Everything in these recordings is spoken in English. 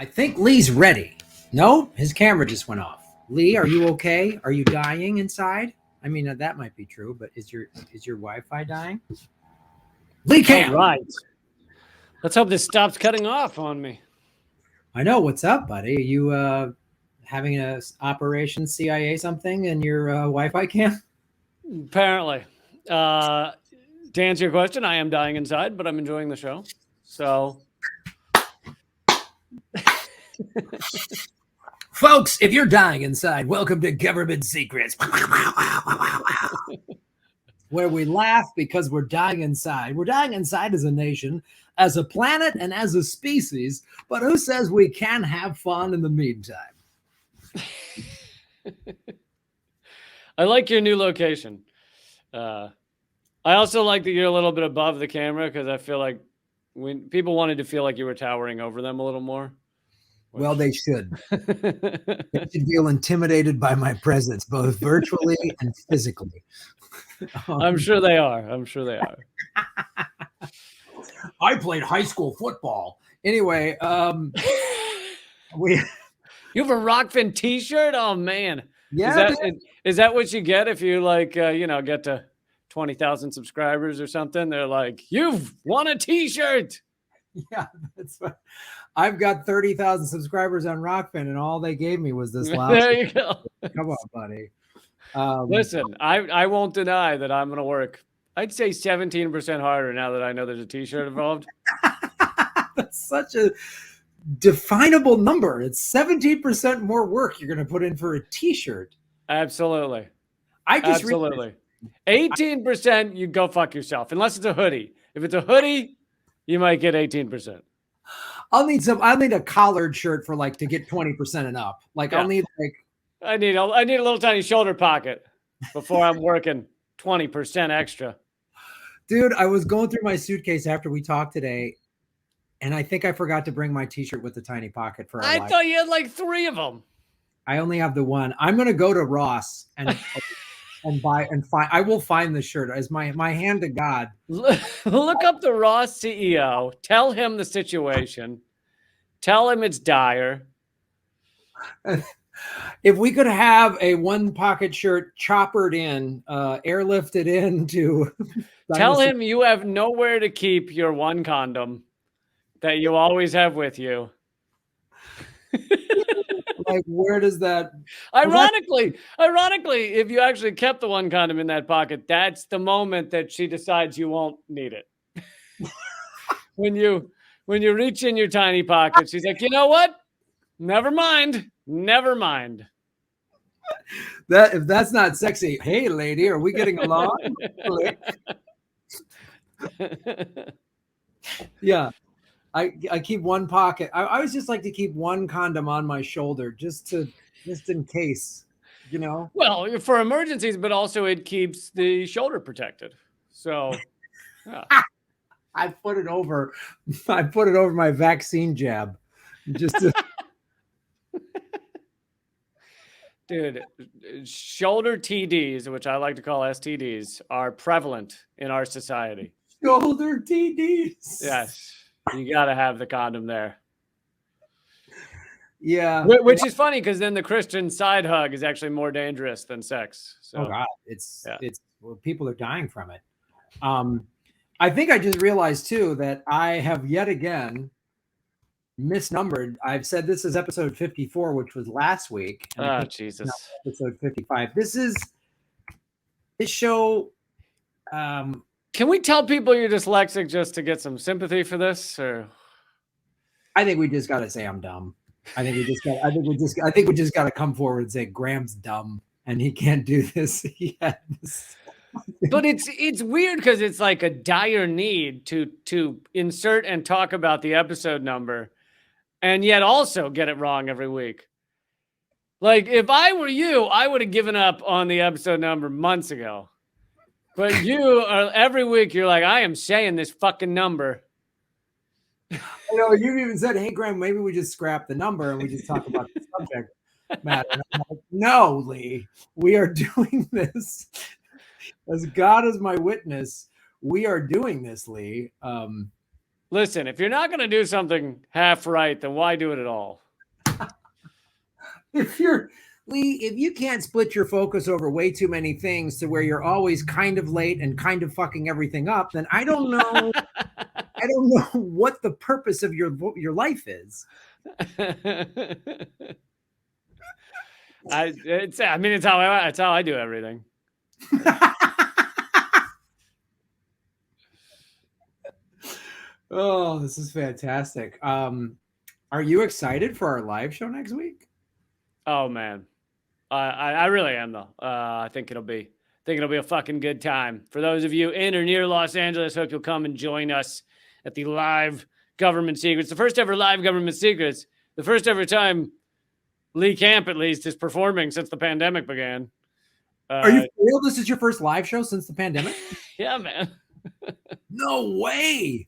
I think Lee's ready. No, his camera just went off. Lee, are you okay? Are you dying inside? I mean, that might be true, but is your Wi-Fi dying? Lee Camp. All right. Let's hope this stops cutting off on me. I know. What's up, buddy? Are you having a Operation CIA something in your Wi-Fi cam? Apparently. To answer your question, I am dying inside, but I'm enjoying the show. So... Folks, if you're dying inside, welcome to Government Secrets, where we laugh because we're dying inside. We're dying inside as a nation, as a planet, and as a species, but who says we can have fun in the meantime? I like your new location. I also like that you're a little bit above the camera because I feel like when people wanted to feel like you were towering over them a little more. Well, they should. They should feel intimidated by my presence, both virtually and physically. I'm sure they are. I'm sure they are. I played high school football. Anyway, you have a Rockfin t-shirt? Oh, man. Yeah. Is that what you get if you get to 20,000 subscribers or something? They're like, you've won a t-shirt. Yeah, that's right. I've got 30,000 subscribers on Rockfin, and all they gave me was this last. There you go. Come on, buddy. Listen, I won't deny that I'm going to work, I'd say 17% harder now that I know there's a t-shirt involved. That's such a definable number. It's 17% more work you're going to put in for a t-shirt. Absolutely. Absolutely. 18%, you go fuck yourself, unless it's a hoodie. If it's a hoodie, you might get 18%. I'll need a collared shirt for to get 20% and up. I'll need I need a little tiny shoulder pocket before I'm working 20% extra. Dude, I was going through my suitcase after we talked today, and I think I forgot to bring my t-shirt with the tiny pocket for I thought you had 3 of them. I only have the one. I'm going to go to Ross and buy and find. I will find the shirt as my hand to God. Look up the Ross CEO. Tell him the situation. Tell him it's dire. If we could have a one pocket shirt choppered in, airlifted into. Tell him you have nowhere to keep your one condom that you always have with you. Where does that? Ironically, if you actually kept the one condom in that pocket, that's the moment that she decides you won't need it. when you reach in your tiny pocket, she's like, you know what? Never mind. That if that's not sexy, hey lady, are we getting along? Yeah. I keep one pocket. I always just like to keep one condom on my shoulder just in case, Well, for emergencies, but also it keeps the shoulder protected. So, yeah. I put it over my vaccine jab, just to. Dude, shoulder TDs, which I like to call STDs, are prevalent in our society. Shoulder TDs. Yes. You got to have the condom there. Yeah. Which is funny because then the Christian side hug is actually more dangerous than sex. So. Oh God, people are dying from it. I think I just realized too that I have yet again misnumbered. I've said this is episode 54, which was last week. Oh, Jesus. Episode 55. This show. Can we tell people you're dyslexic just to get some sympathy for this? Or I think we just got to say I'm dumb. I think we just got to come forward and say Graham's dumb and he can't do this yet. But it's weird because it's like a dire need to insert and talk about the episode number and yet also get it wrong every week. Like if I were you, I would have given up on the episode number months ago. But you are every week you're like, I am saying this fucking number. You even said, hey Graham, maybe we just scrap the number and we just talk about the subject matter. I'm like, no, Lee, we are doing this. As God is my witness, we are doing this, Lee. Listen, if you're not going to do something half right, then why do it at all? If you can't split your focus over way too many things to where you're always kind of late and kind of fucking everything up, then I don't know. I don't know what the purpose of your life is. It's how I do everything. Oh, this is fantastic. Are you excited for our live show next week? Oh man, I really am though. I think it'll be a fucking good time. For those of you in or near Los Angeles, hope you'll come and join us at the live Government Secrets, the first ever live Government Secrets, the first ever time Lee Camp at least is performing since the pandemic began. Are you for real? This is your first live show since the pandemic? Yeah, man. No way.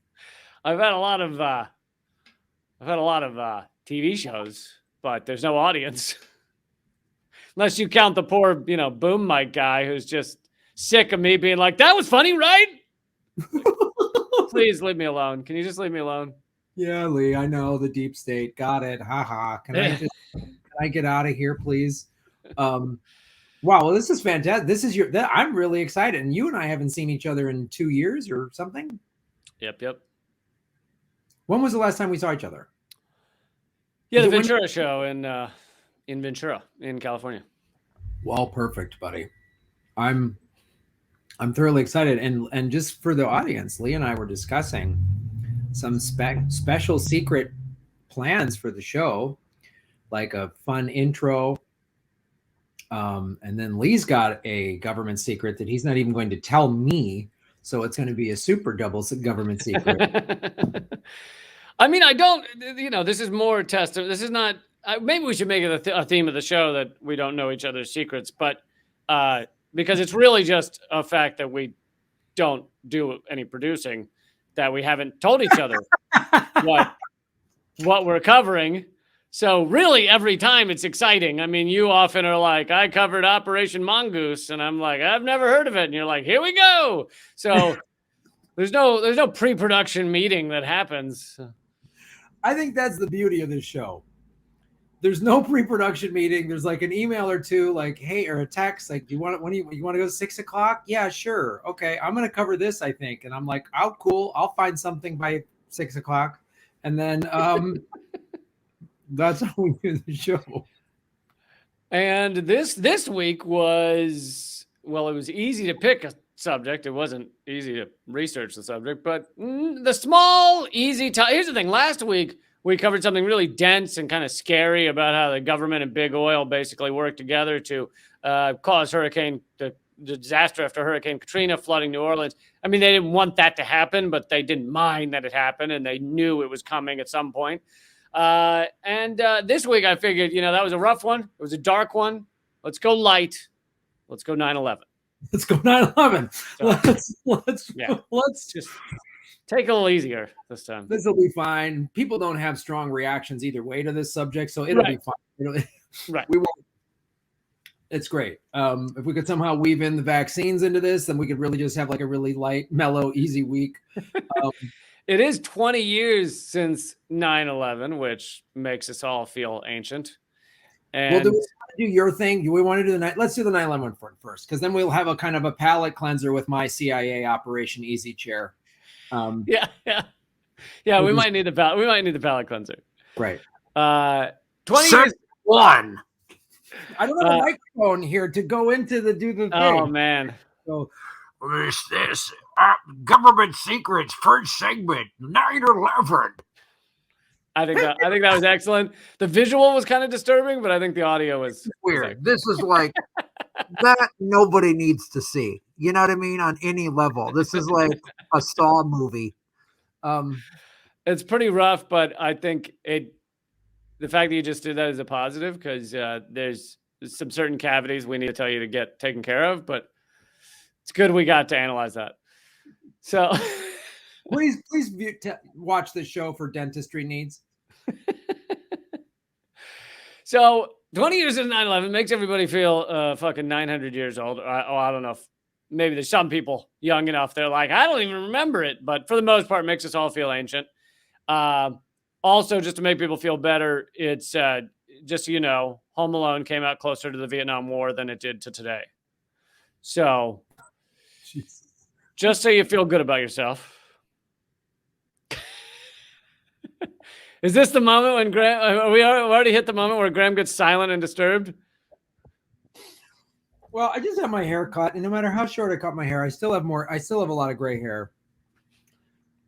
I've had a lot of TV shows, but there's no audience. Unless you count the poor, boom mic guy who's just sick of me being like, that was funny, right? Please leave me alone. Can you just leave me alone? Yeah, Lee, I know the deep state. Got it. Haha. Can I get out of here, please? Wow, well, this is fantastic. I'm really excited. And you and I haven't seen each other in 2 years or something. Yep. When was the last time we saw each other? Yeah, the Ventura show in Ventura, in California. Well, perfect, buddy. I'm thoroughly excited. And just for the audience, Lee and I were discussing some special secret plans for the show, like a fun intro. And then Lee's got a government secret that he's not even going to tell me. So it's going to be a super double government secret. I mean, I don't, this is more test. This is not, maybe we should make it a theme of the show that we don't know each other's secrets, but because it's really just a fact that we don't do any producing, that we haven't told each other what we're covering. So really every time it's exciting. I mean, you often are like, I covered Operation Mongoose, and I'm like, I've never heard of it. And you're like, here we go. So there's no pre-production meeting that happens. I think that's the beauty of this show. There's no pre-production meeting. There's like an email or two, like, hey, or a text, like, you want to go to 6 o'clock? Yeah, sure. Okay, I'm going to cover this, I think. And I'm like, oh, cool. I'll find something by 6 o'clock. And then that's how we do the show. And this week was, well, it was easy to pick a subject. It wasn't easy to research the subject, but the small, easy time. Here's the thing. Last week, we covered something really dense and kind of scary about how the government and big oil basically work together to cause the disaster after Hurricane Katrina, flooding New Orleans. I mean, they didn't want that to happen, but they didn't mind that it happened, and they knew it was coming at some point. And this week, I figured, that was a rough one. It was a dark one. Let's go light. Let's go 9/11. Let's go 9/11. So, let's just take it a little easier this time. This will be fine. People don't have strong reactions either way to this subject, so it'll be fine. Right. We won't. It's great. If we could somehow weave in the vaccines into this, then we could really just have like a really light, mellow, easy week. It is 20 years since 9/11, which makes us all feel ancient. And well, do we want to do your thing? Do we want to do let's do the 9/11 one first, because then we'll have a kind of a palate cleanser with my CIA Operation Easy Chair. Yeah. We might need the palate cleanser. Right. 20 years. One. I don't have a microphone here to go into do the thing. Oh man. So this government secrets first segment 9/11. I think that was excellent. The visual was kind of disturbing, but I think the audio was weird. This is like that nobody needs to see. You know what I mean? On any level. This is like a Saw movie. It's pretty rough, but I think the fact that you just did that is a positive, because there's some certain cavities we need to tell you to get taken care of, but it's good we got to analyze that. So please watch this show for dentistry needs. So 20 years of 9/11 makes everybody feel fucking 900 years old. I don't know if maybe there's some people young enough, they're like, I don't even remember it. But for the most part, it makes us all feel ancient. Also, just to make people feel better, it's just so you know, Home Alone came out closer to the Vietnam War than it did to today. So, just so you feel good about yourself. Is this the moment when Graham? We already hit the moment where Graham gets silent and disturbed. Well, I just have my hair cut, and no matter how short I cut my hair, I still have a lot of gray hair.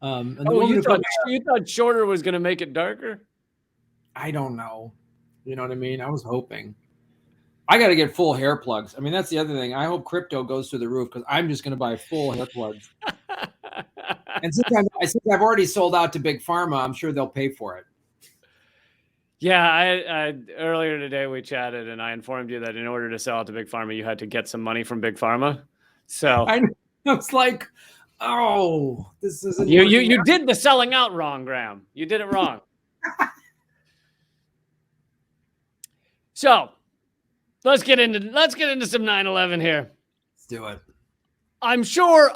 And you thought shorter was going to make it darker? I don't know. You know what I mean? I was hoping. I got to get full hair plugs. I mean, that's the other thing. I hope crypto goes through the roof because I'm just going to buy full hair plugs. And since I've already sold out to Big Pharma, I'm sure they'll pay for it. Yeah, I earlier today we chatted, and I informed you that in order to sell out to Big Pharma, you had to get some money from Big Pharma. So I was like, oh, this isn't. You did the selling out wrong, Graham. You did it wrong. So let's get into some 9/11 here. Let's do it. I'm sure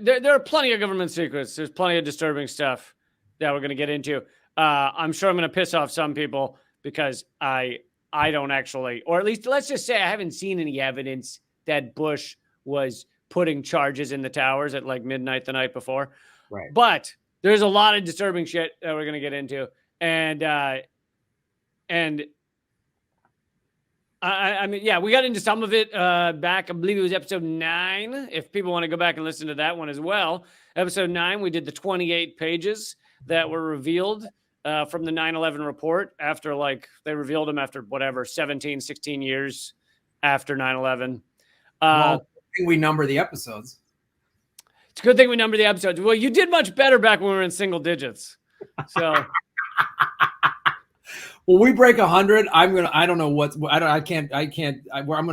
there are plenty of government secrets. There's plenty of disturbing stuff that we're going to get into. I'm sure I'm going to piss off some people because I don't actually, or at least let's just say I haven't seen any evidence that Bush was putting charges in the towers at like midnight the night before. Right. But there's a lot of disturbing shit that we're going to get into. And I mean, yeah, we got into some of it back. I believe it was episode 9. If people want to go back and listen to that one as well. Episode 9, we did the 28 pages that were revealed from the 9/11 report after, like, they revealed them after whatever, 17, 16 years after 9/11. Well, we number the episodes. It's a good thing we number the episodes. Well, you did much better back when we were in single digits. So... Well, we break 100. I'm gonna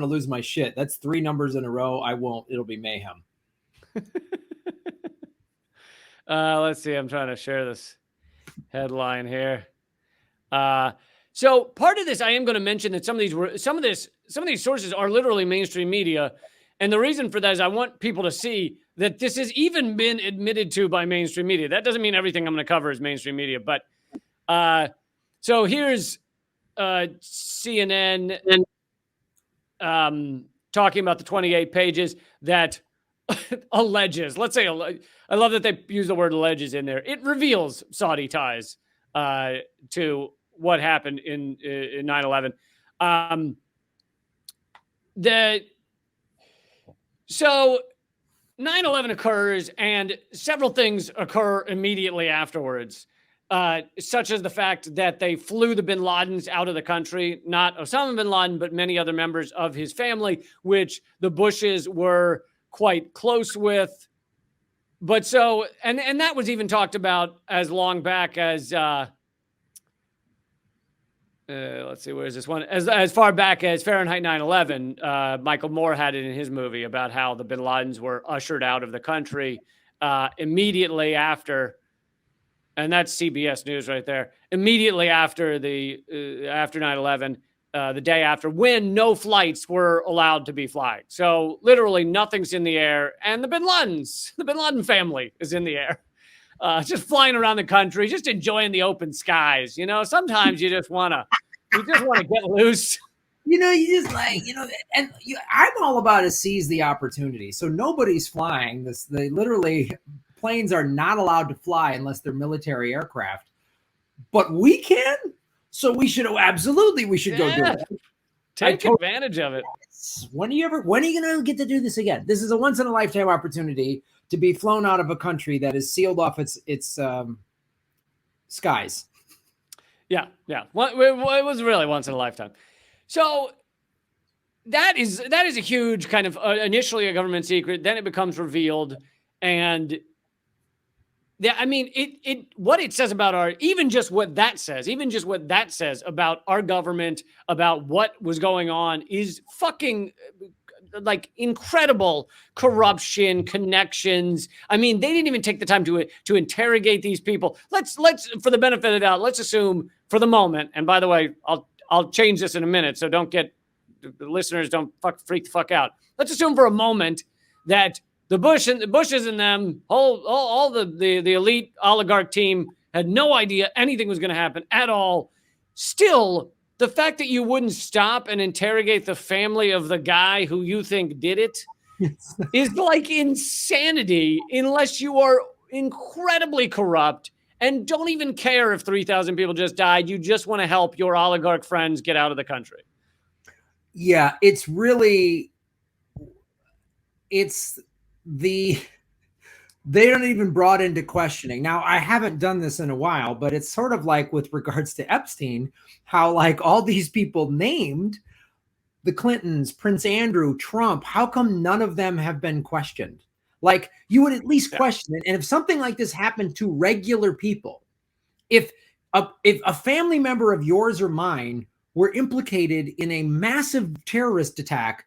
lose my shit. That's 3 numbers in a row. I won't. It'll be mayhem. Let's see. I'm trying to share this headline here. So part of this, I am going to mention that some of these sources are literally mainstream media, and the reason for that is I want people to see that this has even been admitted to by mainstream media. That doesn't mean everything I'm going to cover is mainstream media, but. So here's CNN talking about the 28 pages that alleges, let's say, I love that they use the word alleges in there. It reveals Saudi ties to what happened in 9/11. So 9/11 occurs and several things occur immediately afterwards. Such as the fact that they flew the bin Ladens out of the country, not Osama bin Laden, but many other members of his family, which the Bushes were quite close with. But so, and that was even talked about as long back as, let's see, where is this one? As far back as Fahrenheit 9/11, Michael Moore had it in his movie about how the bin Ladens were ushered out of the country immediately after. And that's CBS News right there. Immediately after after 9/11, the day after, when no flights were allowed to be flying. So literally nothing's in the air, and the Bin Laden family is in the air, just flying around the country, just enjoying the open skies. You know, sometimes you just want to get loose. You know, you just like, you know, and I'm all about to seize the opportunity. So nobody's flying this. They literally. Planes are not allowed to fly unless they're military aircraft, but we can. So we should go do it. Take advantage of it. When are you going to get to do this again? This is a once in a lifetime opportunity to be flown out of a country that is sealed off its skies. Yeah. Well, it was really once in a lifetime. So that is a huge kind of initially a government secret. Then it becomes revealed, and yeah, I mean, what it says about even just what that says about our government, about what was going on is fucking like incredible corruption, connections. I mean, they didn't even take the time to interrogate these people. Let's for the benefit of the doubt, let's assume for the moment, and by the way, I'll change this in a minute, so the listeners don't freak the fuck out. Let's assume for a moment that the Bushes and them, all the elite oligarch team had no idea anything was going to happen at all. Still, the fact that you wouldn't stop and interrogate the family of the guy who you think did it is like insanity, unless you are incredibly corrupt and don't even care if 3,000 people just died. You just want to help your oligarch friends get out of the country. Yeah, it's really, they don't even brought into questioning. Now, I haven't done this in a while, but it's sort of like with regards to Epstein, how like all these people named, the Clintons, Prince Andrew, Trump, how come none of them have been questioned? Like, you would at least question it. And if something like this happened to regular people, if a family member of yours or mine were implicated in a massive terrorist attack,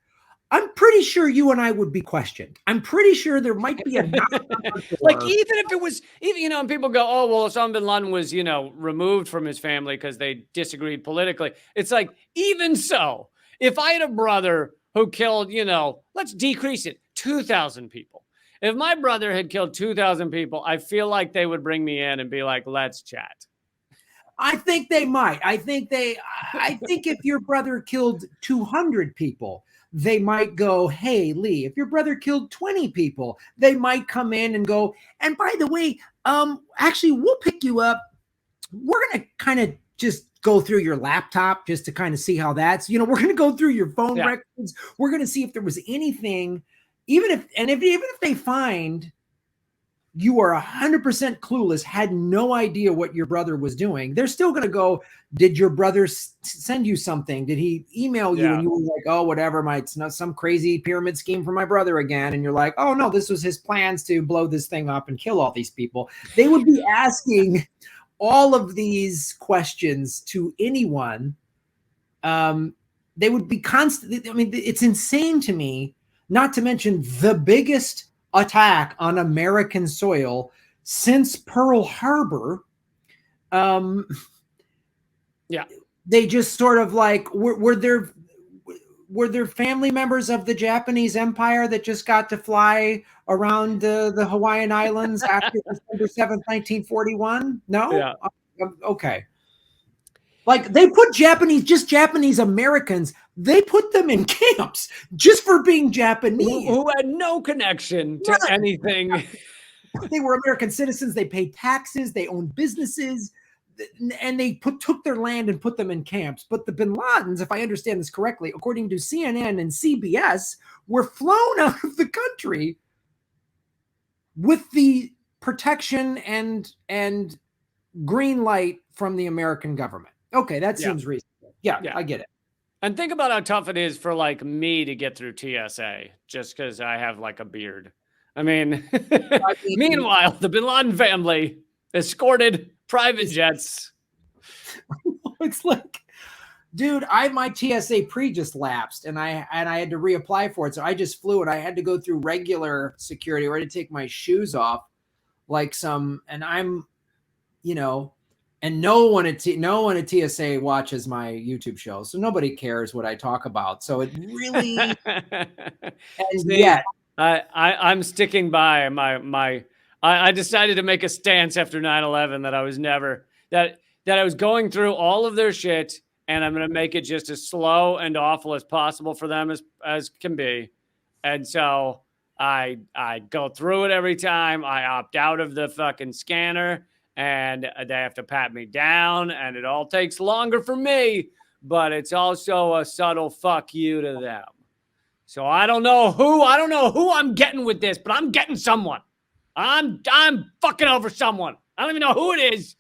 I'm pretty sure you and I would be questioned. I'm pretty sure there might be a like, even if it was, even, and people go, oh, well, Osama bin Laden was, removed from his family because they disagreed politically. It's like, even so, if I had a brother who killed, let's decrease it, 2,000 people. If my brother had killed 2,000 people, I feel like they would bring me in and be like, let's chat. I think they might. I think if your brother killed 200 people, they might go, hey, Lee, if your brother killed 20 people, they might come in and go, and by the way, actually, we'll pick you up. We're going to kind of just go through your laptop just to kind of see how that's, we're going to go through your phone records. We're going to see if there was anything, even if they find you are 100% clueless, had no idea what your brother was doing, they're still going to go, did your brother send you something? Did he email you? And you were like, oh, whatever, it's not some crazy pyramid scheme for my brother again. And you're like, oh, no, this was his plans to blow this thing up and kill all these people. They would be asking all of these questions to anyone. They would be constantly, I mean, it's insane to me, not to mention the biggest attack on American soil since Pearl Harbor. They just sort of like, were there family members of the Japanese Empire that just got to fly around the Hawaiian Islands after December 7th, 1941? No? Yeah. Okay. Like, they put Japanese Americans, they put them in camps just for being Japanese. Who had no connection to anything. They were American citizens. They paid taxes. They owned businesses. And they took their land and put them in camps. But the bin Ladens, if I understand this correctly, according to CNN and CBS, were flown out of the country with the protection and green light from the American government. Okay, that seems reasonable. Yeah, I get it. And think about how tough it is for like me to get through TSA just because I have like a beard. I mean, meanwhile, the bin Laden family escorted private jets. It's like, dude, my TSA pre just lapsed and I had to reapply for it. So I just flew and I had to go through regular security where I had to take my shoes off and I'm, and no one at TSA watches my YouTube show, so nobody cares what I talk about. So it really, I'm sticking by I decided to make a stance after 9/11 that I was that I was going through all of their shit, and I'm going to make it just as slow and awful as possible for them as can be. And so I go through it every time. I opt out of the fucking scanner. And they have to pat me down, and it all takes longer for me, but it's also a subtle fuck you to them. So I don't know who I'm getting with this, but I'm getting someone. I'm fucking over someone. I don't even know who it is.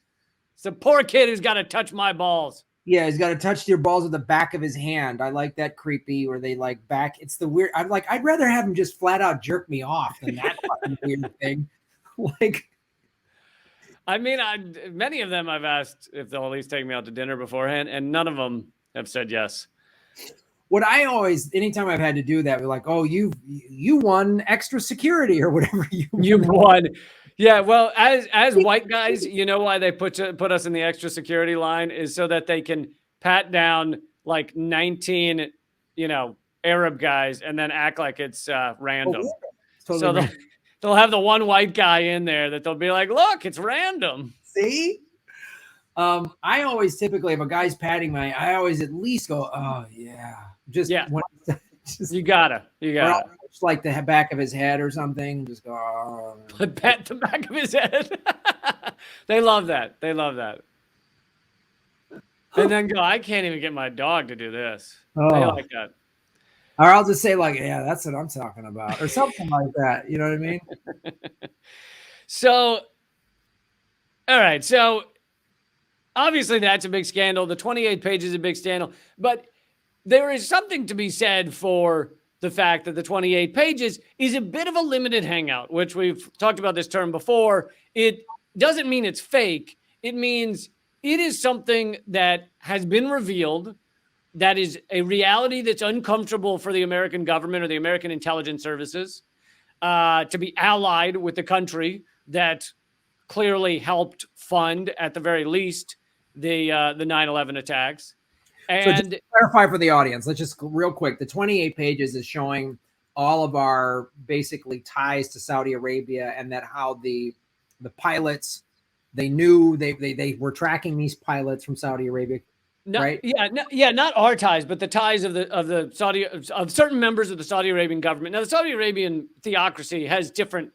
It's a poor kid who's got to touch my balls. Yeah, he's got to touch your balls with the back of his hand. I like that creepy, or they like back. It's the weird. I'd rather have him just flat out jerk me off than that fucking weird thing. Like, I mean, many of them I've asked if they'll at least take me out to dinner beforehand, and none of them have said yes. What I always, anytime I've had to do that, we're like, oh, you won extra security or whatever you won. Yeah, well, as white guys, you know why they put us in the extra security line is so that they can pat down like 19, Arab guys and then act like it's random. Totally so random. they'll have the one white guy in there that they'll be like, look, it's random. See? I always typically, if a guy's patting I always at least go, oh yeah. Just Yeah. just, You gotta. like the back of his head or something. Just go, oh. Pat the back of his head. They love that. They love that. And then go, I can't even get my dog to do this. They like that. Or I'll just say like, yeah, that's what I'm talking about. Or something like that. You know what I mean? So, all right. So obviously that's a big scandal. The 28 pages is a big scandal. But there is something to be said for the fact that the 28 pages is a bit of a limited hangout, which we've talked about this term before. It doesn't mean it's fake. It means it is something that has been revealed, that is a reality that's uncomfortable for the American government or the American intelligence services to be allied with the country that clearly helped fund, at the very least, the 9/11 attacks. And so just to clarify for the audience, let's just real quick. The 28 pages is showing all of our basically ties to Saudi Arabia, and that how the pilots, they knew they were tracking these pilots from Saudi Arabia. Right? Not our ties, but the ties of certain members of the Saudi Arabian government. Now, the Saudi Arabian theocracy has different,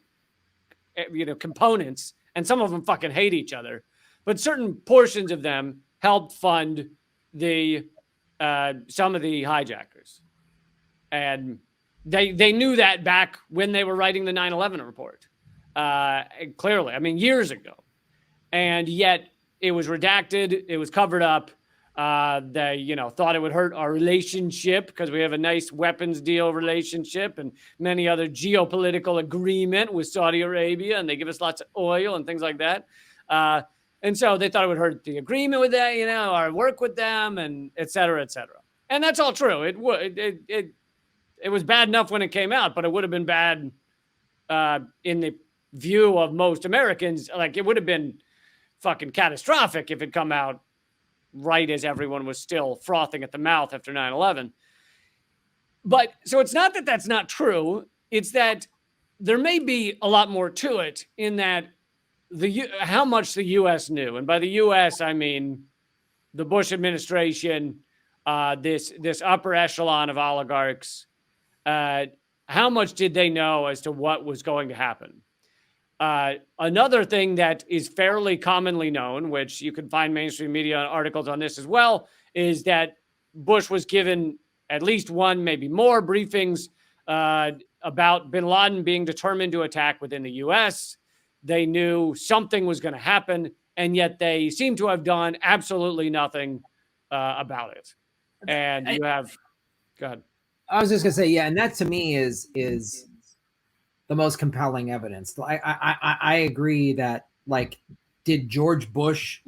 components, and some of them fucking hate each other. But certain portions of them helped fund some of the hijackers, and they knew that back when they were writing the 9/11 report. Clearly, I mean, years ago, and yet it was redacted. It was covered up. They, thought it would hurt our relationship because we have a nice weapons deal relationship and many other geopolitical agreement with Saudi Arabia, and they give us lots of oil and things like that. And so they thought it would hurt the agreement with that, our work with them, and et cetera, et cetera. And that's all true. It was bad enough when it came out, but it would have been bad in the view of most Americans. Like, it would have been fucking catastrophic if it come out right as everyone was still frothing at the mouth after 9/11. But so it's not that that's not true. It's that there may be a lot more to it, in that how much the U.S. knew. And by the U.S., I mean the Bush administration, this upper echelon of oligarchs. How much did they know as to what was going to happen? Another thing that is fairly commonly known, which you can find mainstream media articles on this as well, is that Bush was given at least one, maybe more briefings about bin Laden being determined to attack within the U.S. They knew something was going to happen, and yet they seem to have done absolutely nothing about it. And you have, go ahead. I was just going to say, yeah, and that to me is the most compelling evidence. I agree that, like, did George Bush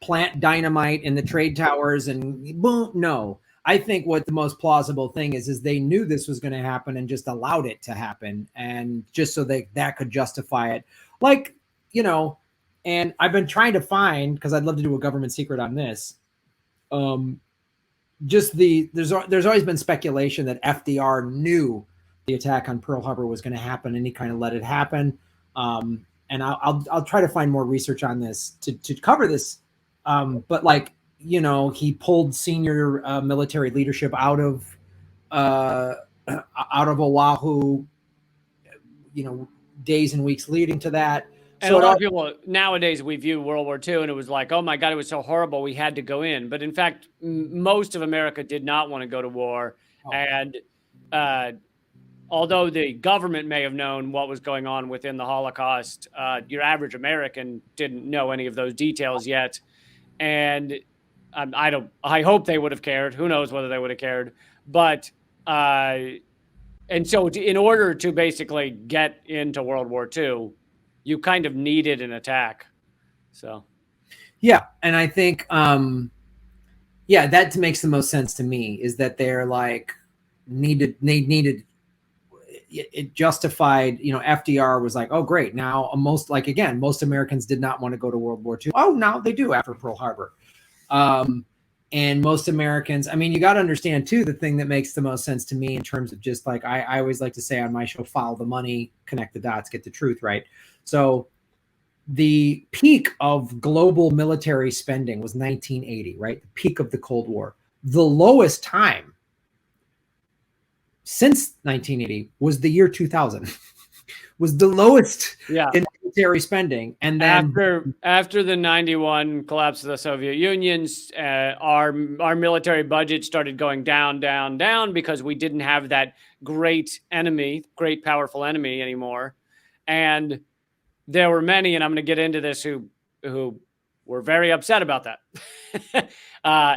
plant dynamite in the trade towers and boom? No. I think what the most plausible thing is they knew this was going to happen and just allowed it to happen, and just so that could justify it. And I've been trying to find, because I'd love to do a government secret on this. There's always been speculation that FDR knew the attack on Pearl Harbor was going to happen, and he kind of let it happen. And I'll try to find more research on this to cover this. But he pulled senior military leadership out of Oahu, days and weeks leading to that. And so a lot of people nowadays, we view World War II and it was like, oh my God, it was so horrible, we had to go in. But in fact, most of America did not want to go to war. Oh. And although the government may have known what was going on within the Holocaust, your average American didn't know any of those details yet. And I hope they would have cared. Who knows whether they would have cared. But and so in order to basically get into World War II, you kind of needed an attack. So, yeah. And I think, that makes the most sense to me, is that they're needed it justified, FDR was like, oh, great. Now most Americans did not want to go to World War II. Oh, now they do after Pearl Harbor. And most Americans, I mean, you got to understand too, the thing that makes the most sense to me in terms of just like, I always like to say on my show, follow the money, connect the dots, get the truth, right? So the peak of global military spending was 1980, right? The peak of the Cold War. The lowest time since 1980 was the year 2000. Was the lowest in military spending. And then after the 91 collapse of the Soviet Union, our military budget started going down because we didn't have that great powerful enemy anymore. And there were many, and I'm going to get into this, who were very upset about that.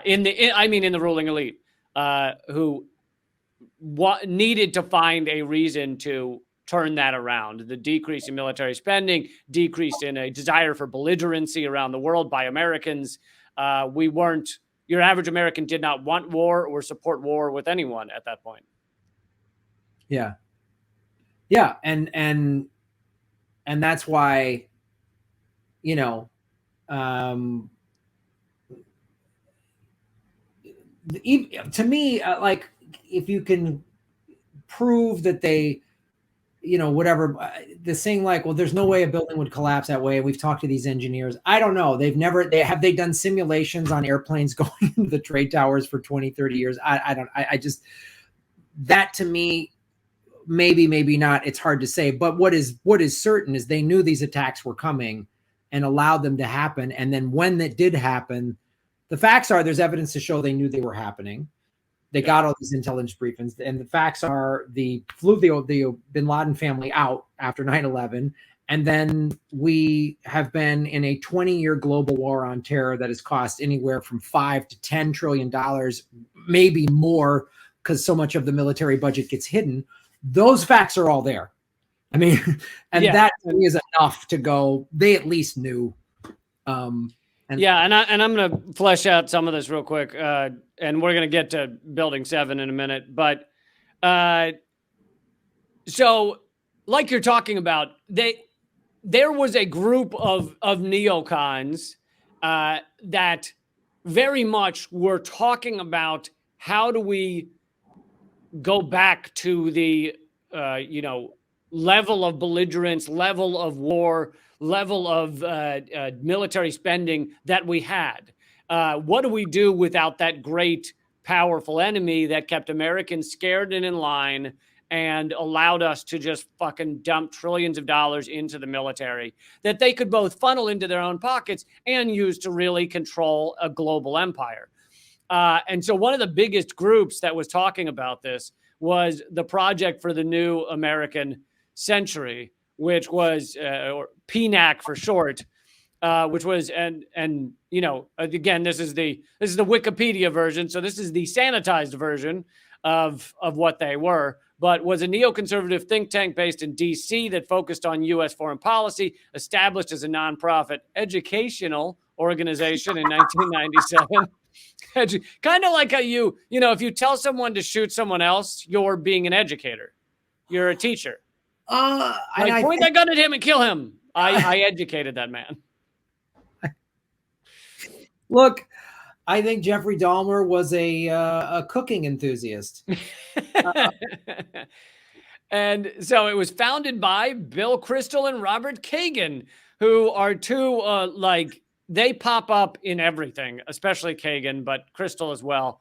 In the ruling elite, who needed to find a reason to turn that around. The decrease in military spending, decrease in a desire for belligerency around the world by Americans. Your average American did not want war or support war with anyone at that point. Yeah. Yeah. And that's why, you know, to me, like, if you can prove that they, you know, whatever, the saying like, well, there's no way a building would collapse that way. We've talked to these engineers. I don't know. They done simulations on airplanes going into the trade towers for 20, 30 years. I just, that to me, maybe not. It's hard to say, but what is certain is they knew these attacks were coming and allowed them to happen. And then when that did happen, the facts are there's evidence to show they knew they were happening. They got all these intelligence briefings, and the facts are the bin Laden family out after 9/11. And then we have been in a 20-year global war on terror that has cost anywhere from $5 to $10 trillion, maybe more, because so much of the military budget gets hidden. Those facts are all there. I mean, and that to me is enough to go, they at least knew. And I'm going to flesh out some of this real quick, and we're going to get to Building 7 in a minute. But so, like you're talking about, there was a group of neocons that very much were talking about how do we go back to the level of belligerence, level of war, level of military spending that we had. What do we do without that great, powerful enemy that kept Americans scared and in line and allowed us to just fucking dump trillions of dollars into the military that they could both funnel into their own pockets and use to really control a global empire? And so one of the biggest groups that was talking about this was the Project for the New American Century, which was or PNAC for short, which was and again, this is the Wikipedia version, so this is the sanitized version of what they were, but was a neoconservative think tank based in D.C. that focused on U.S. foreign policy, established as a nonprofit educational organization in 1997. Kind of like how if you tell someone to shoot someone else, you're being an educator. You're a teacher. Point that gun at him and kill him. I educated that man. Look, I think Jeffrey Dahmer was a cooking enthusiast. And so it was founded by Bill Kristol and Robert Kagan, who are two, they pop up in everything, especially Kagan, but Kristol as well.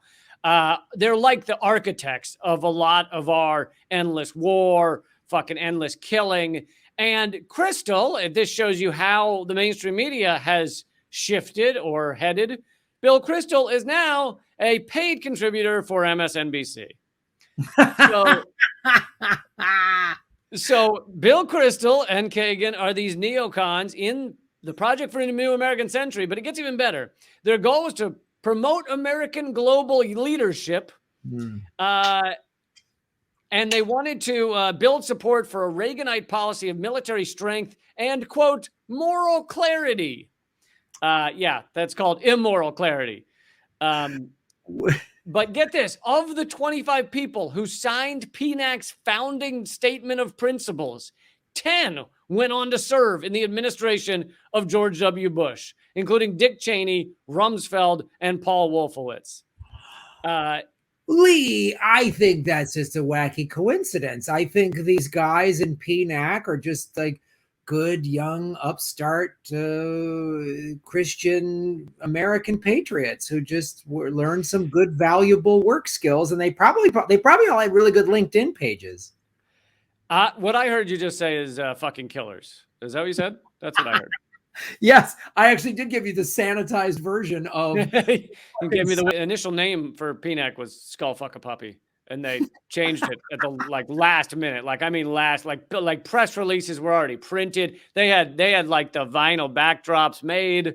They're like the architects of a lot of our endless war, fucking endless killing. And Kristol, this shows you how the mainstream media has shifted or headed. Bill Kristol is now a paid contributor for MSNBC. So Bill Kristol and Kagan are these neocons in the Project for a New American Century, but it gets even better. Their goal was to promote American global leadership, and they wanted to build support for a Reaganite policy of military strength and, quote, moral clarity. That's called immoral clarity. But get this, of the 25 people who signed PNAC's founding statement of principles, 10 went on to serve in the administration of George W. Bush. including Dick Cheney, Rumsfeld, and Paul Wolfowitz. Lee, I think that's just a wacky coincidence. I think these guys in PNAC are just like good, young, upstart Christian American patriots who just learned some good, valuable work skills, and they probably all had really good LinkedIn pages. What I heard you just say is fucking killers. Is that what you said? That's what I heard. Yes, I actually did give you the sanitized version of. You gave me the initial name for PNAC was Skull Fuck a Puppy, and they changed it at the last minute. Like press releases were already printed. They had like the vinyl backdrops made,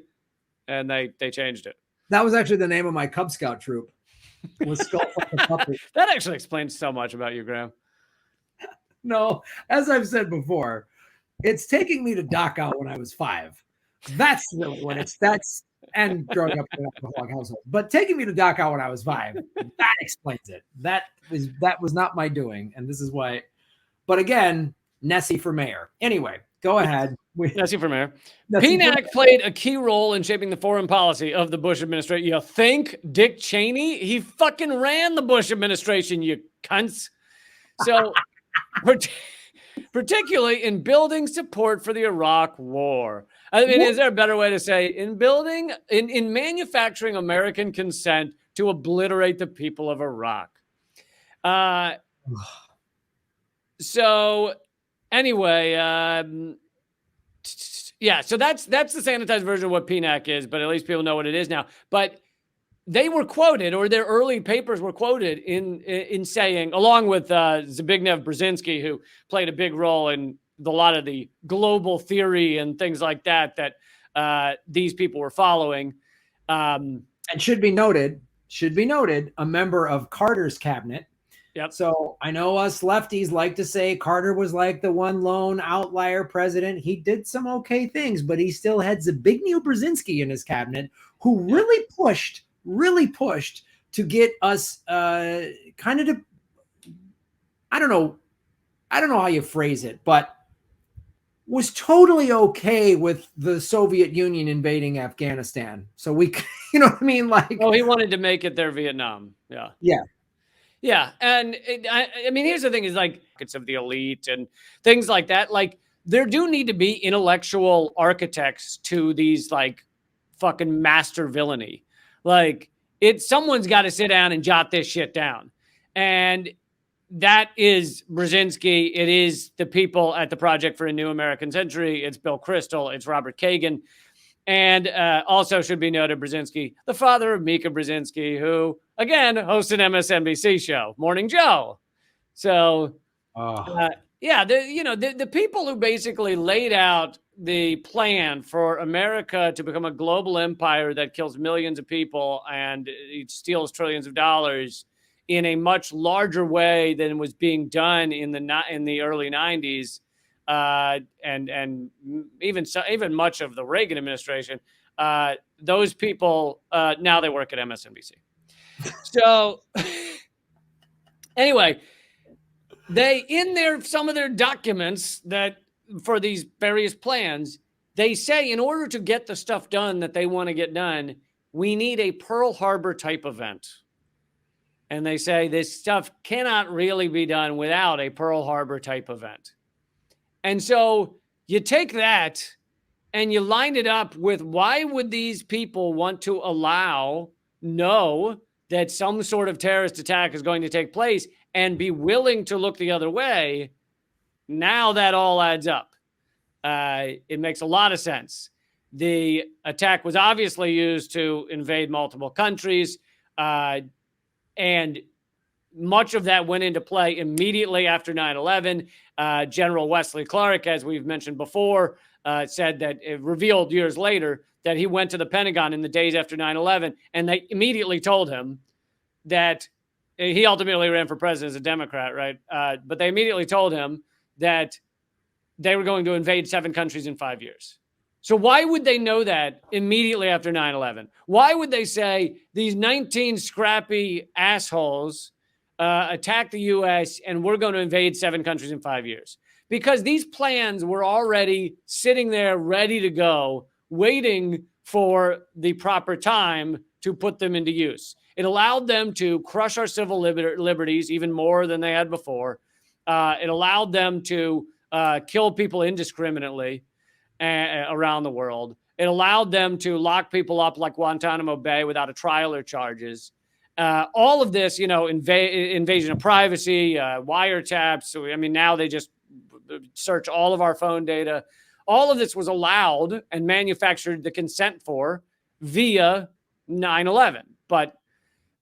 and they changed it. That was actually the name of my Cub Scout troop. Was Skull Fuck a Puppy. That actually explains so much about you, Graham. No, as I've said before, it's taking me to Dachau when I was 5. That's really when and growing up in an alcoholic household. But taking me to Dachau when I was 5, that explains it. That was not my doing, and this is why. But again, Nessie for mayor. Anyway, go ahead. Nessie for mayor. PNAC played a key role in shaping the foreign policy of the Bush administration. You think Dick Cheney? He fucking ran the Bush administration, you cunts. So, particularly in building support for the Iraq War. I mean, is there a better way to say in manufacturing American consent to obliterate the people of Iraq? So anyway, yeah, so that's the sanitized version of what PNAC is, but at least people know what it is now. But they were quoted, or their early papers were quoted in saying, along with Zbigniew Brzezinski, who played a big role in a lot of the global theory and things like that these people were following. And should be noted, a member of Carter's cabinet. Yep. So I know us lefties like to say Carter was like the one lone outlier president. He did some okay things, but he still had Zbigniew Brzezinski in his cabinet, who really pushed to get us kind of to, I don't know how you phrase it, but was totally okay with the Soviet Union invading Afghanistan. So we, you know what I mean? Like, oh, he wanted to make it their Vietnam. Yeah. Yeah. Yeah. And I mean, here's the thing is like, it's of the elite and things like that. Like there do need to be intellectual architects to these like fucking master villainy. Like someone's got to sit down and jot this shit down. And that is Brzezinski. It is the people at the Project for a New American Century. It's Bill Kristol. It's Robert Kagan. And also should be noted, Brzezinski, the father of Mika Brzezinski, who, again, hosts an MSNBC show, Morning Joe. So, yeah, the people who basically laid out the plan for America to become a global empire that kills millions of people and it steals trillions of dollars in a much larger way than was being done in the early 90s, and even much of the Reagan administration. Those people now they work at MSNBC. So anyway, some of their documents that for these various plans, they say in order to get the stuff done that they want to get done, we need a Pearl Harbor type event. And they say this stuff cannot really be done without a Pearl Harbor type event. And so you take that and you line it up with why would these people want to know that some sort of terrorist attack is going to take place and be willing to look the other way? Now that all adds up. It makes a lot of sense. The attack was obviously used to invade multiple countries. And much of that went into play immediately after 9/11. General Wesley Clark, as we've mentioned before, said that it revealed years later that he went to the Pentagon in the days after 9/11, and they immediately told him that he ultimately ran for president as a Democrat, right? But they immediately told him that they were going to invade 7 countries in 5 years. So why would they know that immediately after 9/11? Why would they say these 19 scrappy assholes attack the U.S. and we're going to invade 7 countries in 5 years? Because these plans were already sitting there ready to go, waiting for the proper time to put them into use. It allowed them to crush our civil liberties even more than they had before. It allowed them to kill people indiscriminately around the world. It allowed them to lock people up like Guantanamo Bay without a trial or charges. All of this, invasion of privacy, wiretaps. I mean, now they just search all of our phone data. All of this was allowed and manufactured the consent for via 9/11. But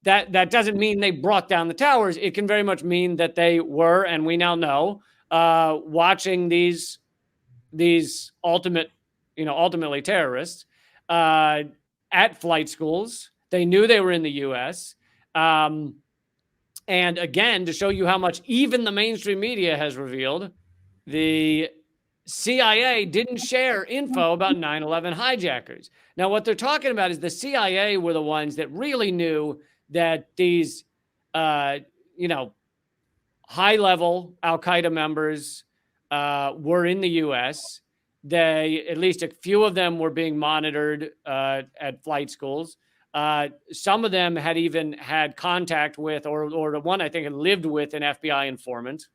that doesn't mean they brought down the towers. It can very much mean that they were, and we now know, watching these ultimately terrorists at flight schools. They knew they were in the U.S. And again, to show you how much even the mainstream media has revealed, the CIA didn't share info about 9/11 hijackers. Now, what they're talking about is the CIA were the ones that really knew that these, high-level Al-Qaeda members were in the U.S. At least a few of them were being monitored at flight schools. Some of them had even had contact with, or the one I think had lived with, an FBI informant.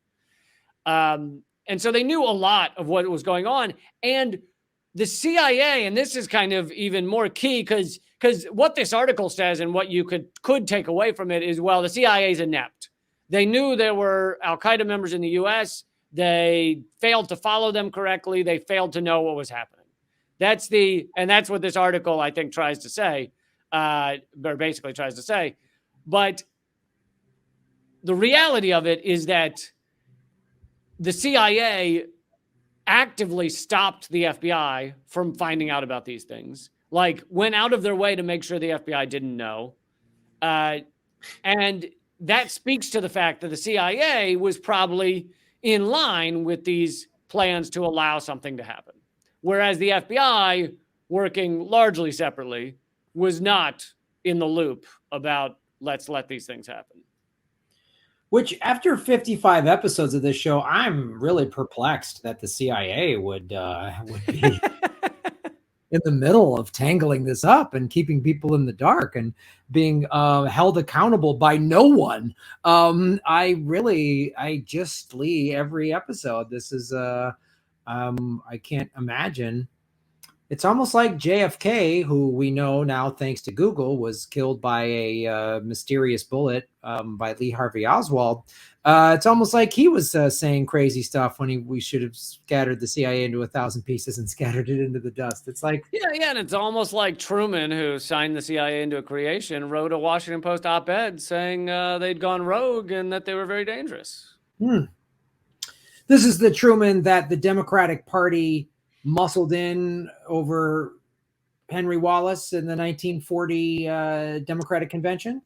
And so they knew a lot of what was going on. And the CIA, and this is kind of even more key because what this article says and what you could take away from it is, well, the CIA is inept. They knew there were Al-Qaeda members in the U.S. They failed to follow them correctly. They failed to know what was happening. That's what this article, I think, tries to say, or basically tries to say. But the reality of it is that the CIA actively stopped the FBI from finding out about these things, like went out of their way to make sure the FBI didn't know. And that speaks to the fact that the CIA was probably in line with these plans to allow something to happen. Whereas the FBI, working largely separately, was not in the loop about let's let these things happen. Which, after 55 episodes of this show, I'm really perplexed that the CIA would be in the middle of tangling this up and keeping people in the dark and being held accountable by no one. I just flee every episode. This is I can't imagine. It's almost like JFK, who we know now, thanks to Google, was killed by a mysterious bullet by Lee Harvey Oswald. It's almost like he was saying crazy stuff when we should have scattered the CIA into 1,000 pieces and scattered it into the dust. It's like... Yeah, and it's almost like Truman, who signed the CIA into a creation, wrote a Washington Post op-ed saying they'd gone rogue and that they were very dangerous. This is the Truman that the Democratic Party muscled in over Henry Wallace in the 1940 Democratic Convention.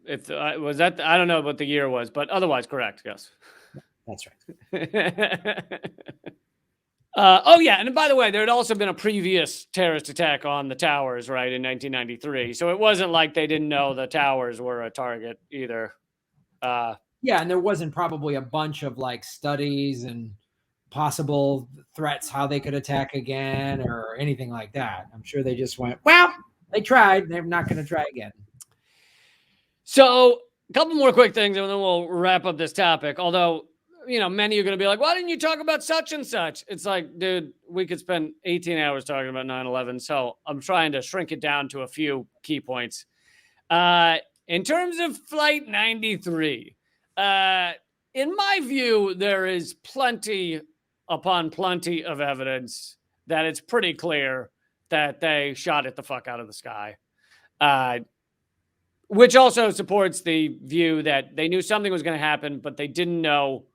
Was that, I don't know what the year was, but otherwise correct. Yes, that's right. And by the way, there had also been a previous terrorist attack on the towers, right, in 1993. So it wasn't like they didn't know the towers were a target either. And there wasn't probably a bunch of like studies and possible threats, how they could attack again or anything like that. I'm sure they just went, well, they tried. They're not going to try again. So a couple more quick things and then we'll wrap up this topic. Although, many are going to be like, why didn't you talk about such and such? It's like, dude, we could spend 18 hours talking about 9/11. So I'm trying to shrink it down to a few key points. In terms of Flight 93, in my view, there is plenty upon plenty of evidence that it's pretty clear that they shot it the fuck out of the sky. Which also supports the view that they knew something was going to happen, but they didn't know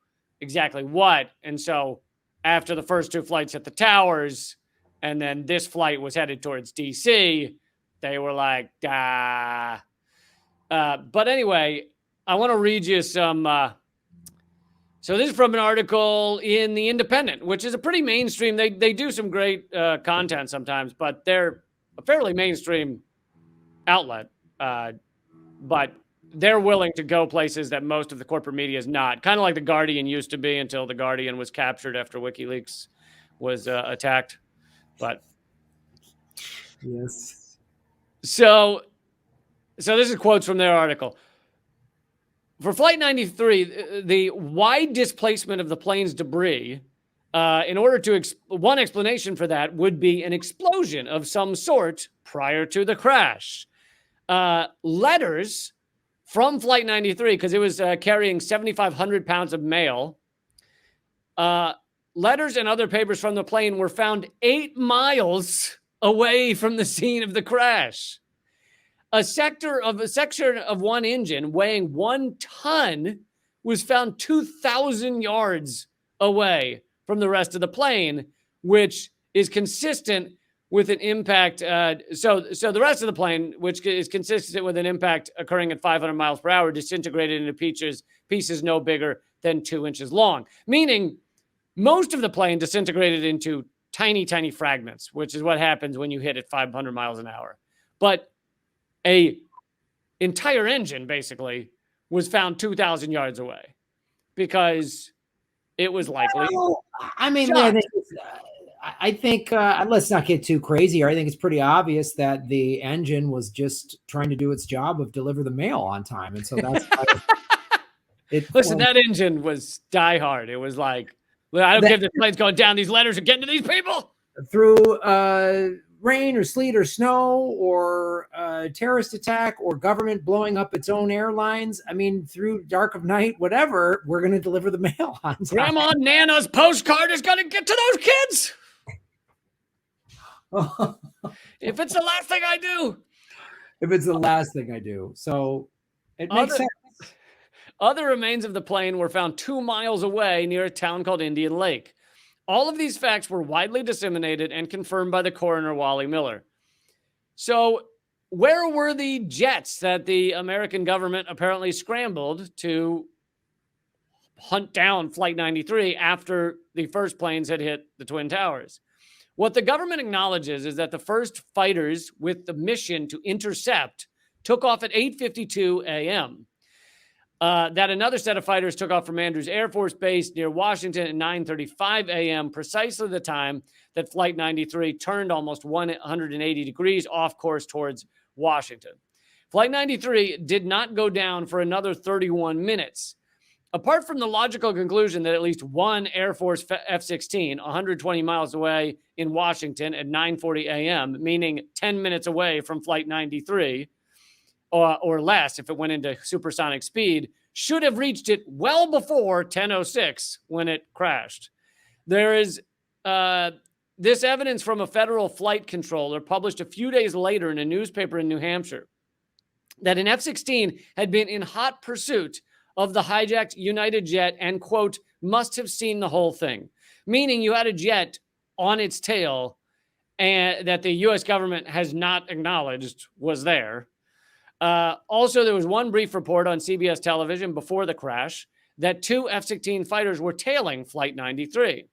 exactly what. And so after the first two flights at the towers, and then this flight was headed towards DC, they were like, But anyway, I want to read you some... So this is from an article in The Independent, which is a pretty mainstream. They do some great content sometimes, but they're a fairly mainstream outlet. But they're willing to go places that most of the corporate media is not. Kind of like The Guardian used to be until The Guardian was captured after WikiLeaks was attacked. But Yes. So this is quotes from their article. For Flight 93, the wide displacement of the plane's debris, in order to, one explanation for that would be an explosion of some sort prior to the crash. Letters from Flight 93, because it was carrying 7,500 pounds of mail, letters and other papers from the plane were found 8 miles away from the scene of the crash. A section of one engine weighing 1 ton was found 2,000 yards away from the rest of the plane, which is consistent with an impact. So the rest of the plane, which is consistent with an impact occurring at 500 miles per hour, disintegrated into pieces no bigger than 2 inches long, meaning most of the plane disintegrated into tiny, tiny fragments, which is what happens when you hit at 500 miles an hour. But a entire engine basically was found 2,000 yards away because it was likely. Well, I mean, I think let's not get too crazy here. I think it's pretty obvious that the engine was just trying to do its job of deliver the mail on time, and so that's why Listen, that engine was diehard. It was like, I don't care if the plane's going down. These letters are getting to these people through rain or sleet or snow or terrorist attack or government blowing up its own airlines. I mean, through dark of night, whatever, we're going to deliver the mail on time. Grandma Nana's postcard is going to get to those kids. If it's the last thing I do. If it's the last thing I do. So it makes sense. Other remains of the plane were found 2 miles away near a town called Indian Lake. All of these facts were widely disseminated and confirmed by the coroner, Wally Miller. So where were the jets that the American government apparently scrambled to hunt down Flight 93 after the first planes had hit the Twin Towers? What the government acknowledges is that the first fighters with the mission to intercept took off at 8:52 a.m., that another set of fighters took off from Andrews Air Force Base near Washington at 9:35 a.m., precisely the time that Flight 93 turned almost 180 degrees off course towards Washington. Flight 93 did not go down for another 31 minutes. Apart from the logical conclusion that at least one Air Force F-16, 120 miles away in Washington at 9:40 a.m., meaning 10 minutes away from Flight 93, or less if it went into supersonic speed, should have reached it well before 10:06 when it crashed. There is this evidence from a federal flight controller published a few days later in a newspaper in New Hampshire that an F-16 had been in hot pursuit of the hijacked United jet and, quote, must have seen the whole thing. Meaning you had a jet on its tail and that the U.S. government has not acknowledged was there. Also, there was one brief report on CBS television before the crash that 2 F-16 fighters were tailing Flight 93.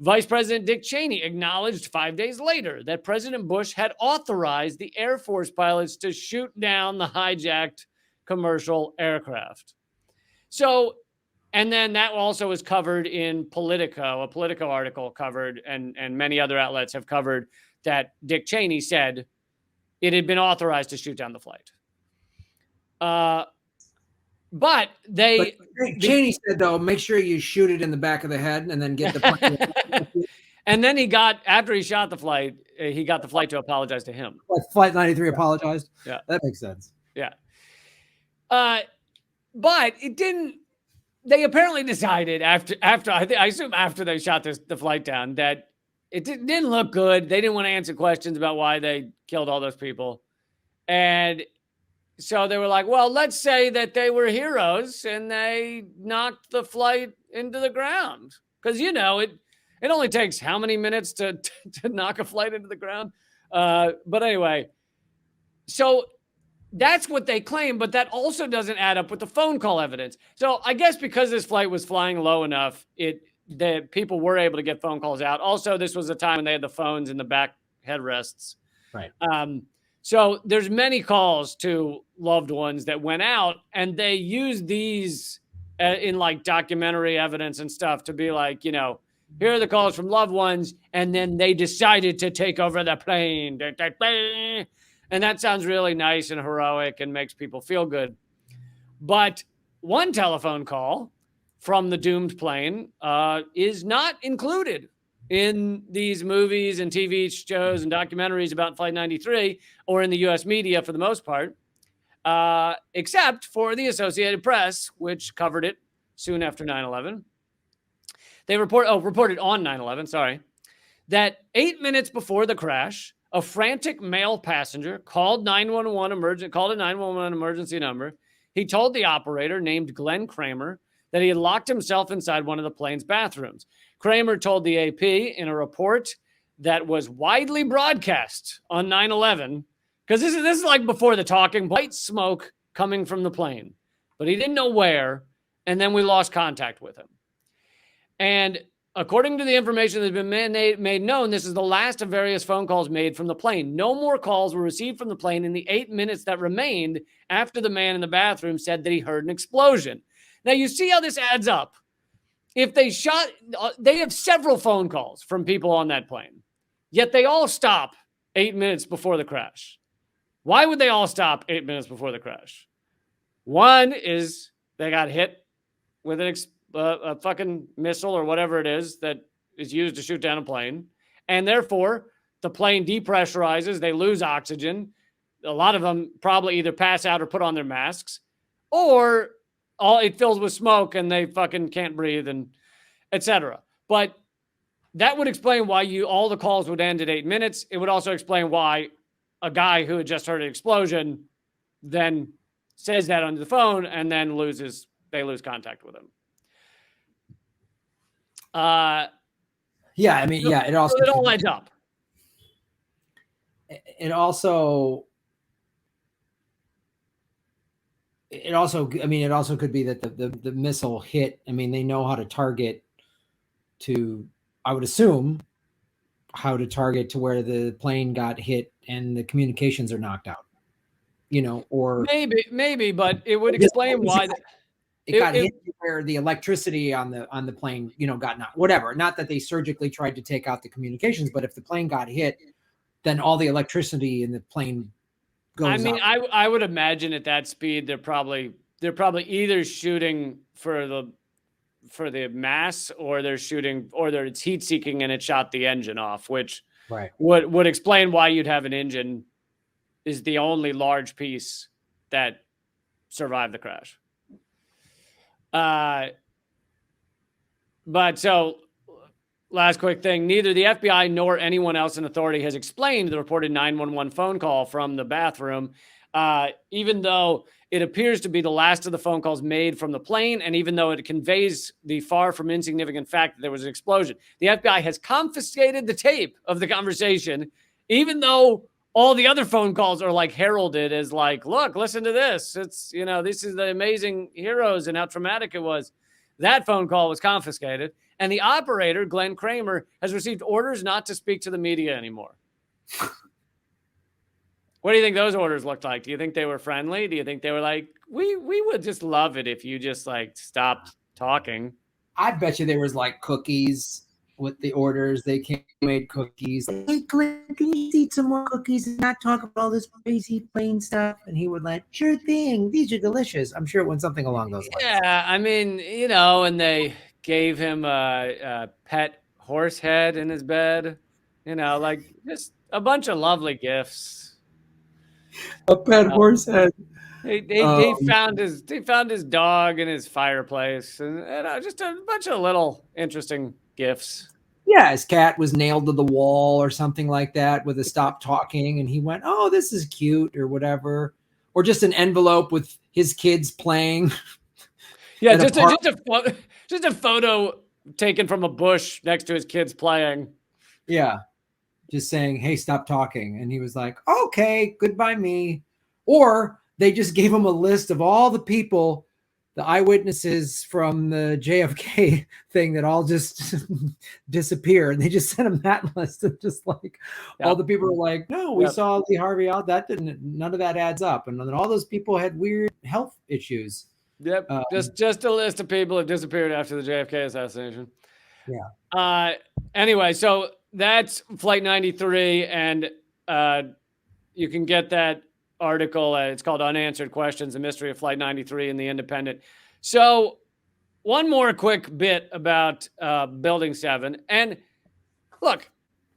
Vice President Dick Cheney acknowledged 5 days later that President Bush had authorized the Air Force pilots to shoot down the hijacked commercial aircraft. So, and then that also is covered in Politico, a Politico article covered, and many other outlets have covered that Dick Cheney said it had been authorized to shoot down the flight. But Cheney said, though, make sure you shoot it in the back of the head and then get the plane. And then after he shot the flight, he got the flight to apologize to him. Flight 93 apologized? Yeah. That makes sense. Yeah. But it didn't, they apparently decided after I assume after they shot the flight down that it didn't look good. They didn't want to answer questions about why they killed all those people. And so they were like, well, let's say that they were heroes and they knocked the flight into the ground. Because, you know, it only takes how many minutes to knock a flight into the ground? But anyway, so that's what they claim, but that also doesn't add up with the phone call evidence. So I guess because this flight was flying low enough, that people were able to get phone calls out. Also, this was a time when they had the phones in the back headrests. Right. So there's many calls to loved ones that went out, and they used these in like documentary evidence and stuff to be like, you know, Here are the calls from loved ones. And then they decided to take over the plane. And that sounds really nice and heroic and makes people feel good. But one telephone call from the doomed plane is not included in these movies and TV shows and documentaries about Flight 93 or in the U.S. media for the most part, except for the Associated Press, which covered it soon after 9/11. They reported on 9/11, sorry, that 8 minutes before the crash, a frantic male passenger called a 911 emergency number. He told the operator, named Glenn Kramer, that he had locked himself inside one of the plane's bathrooms. Kramer told the AP in a report that was widely broadcast on 9/11, because this is like before the talking, white smoke coming from the plane, but he didn't know where, and then we lost contact with him. And according to the information that's been made known, this is the last of various phone calls made from the plane. No more calls were received from the plane in the 8 minutes that remained after the man in the bathroom said that he heard an explosion. Now, you see how this adds up. If they have several phone calls from people on that plane, yet they all stop 8 minutes before the crash. Why would they all stop 8 minutes before the crash? One is they got hit with a fucking missile or whatever it is that is used to shoot down a plane. And therefore, the plane depressurizes. They lose oxygen. A lot of them probably either pass out or put on their masks, or it fills with smoke and they fucking can't breathe, and etc. But that would explain why all the calls would end at 8 minutes. It would also explain why a guy who had just heard an explosion then says that on the phone and then they lose contact with him. It also it all adds up. It also could be that the missile hit. I mean, they know how to target I would assume how to target to where the plane got hit and the communications are knocked out, or maybe, but it would explain why it got hit where the electricity on the plane, got knocked, whatever. Not that they surgically tried to take out the communications, but if the plane got hit, then all the electricity in the plane goes out. I would imagine at that speed, they're probably either shooting for the mass, or it's heat seeking and it shot the engine off, which would explain why you'd have an engine is the only large piece that survived the crash. But so last quick thing, neither the FBI nor anyone else in authority has explained the reported 911 phone call from the bathroom, even though it appears to be the last of the phone calls made from the plane, and even though it conveys the far from insignificant fact that there was an explosion. The FBI has confiscated the tape of the conversation, even though all the other phone calls are like heralded as like, look, listen to this. It's, this is the amazing heroes and how traumatic it was. That phone call was confiscated. And the operator, Glenn Kramer, has received orders not to speak to the media anymore. What do you think those orders looked like? Do you think they were friendly? Do you think they were like, we would just love it if you just like stopped talking? I bet you there was like cookies with the orders. They made cookies. Hey, Glenn, can you eat some more cookies and not talk about all this crazy plane stuff? And he would like, sure thing. These are delicious. I'm sure it went something along those lines. Yeah, I mean, and they gave him a pet horse head in his bed. Like just a bunch of lovely gifts. A pet horse head. They found his dog in his fireplace, and just a bunch of little interesting gifts. Yeah, his cat was nailed to the wall or something like that with a stop talking, and he went, "Oh, this is cute," or whatever, or just an envelope with his kids playing. Yeah, just a photo taken from a bush next to his kids playing. Yeah. Just saying, hey, stop talking. And he was like, okay, goodbye me. Or they just gave him a list of all the people, the eyewitnesses from the JFK thing that all just disappeared. And they just sent him that list of just like, all the people were like, no, we saw Lee Harvey out. None of that adds up. And then all those people had weird health issues. Yep. Just a list of people that disappeared after the JFK assassination. Anyway, so that's Flight 93, and you can get that article. It's called Unanswered Questions, The Mystery of Flight 93 in The Independent. So one more quick bit about Building 7. And look,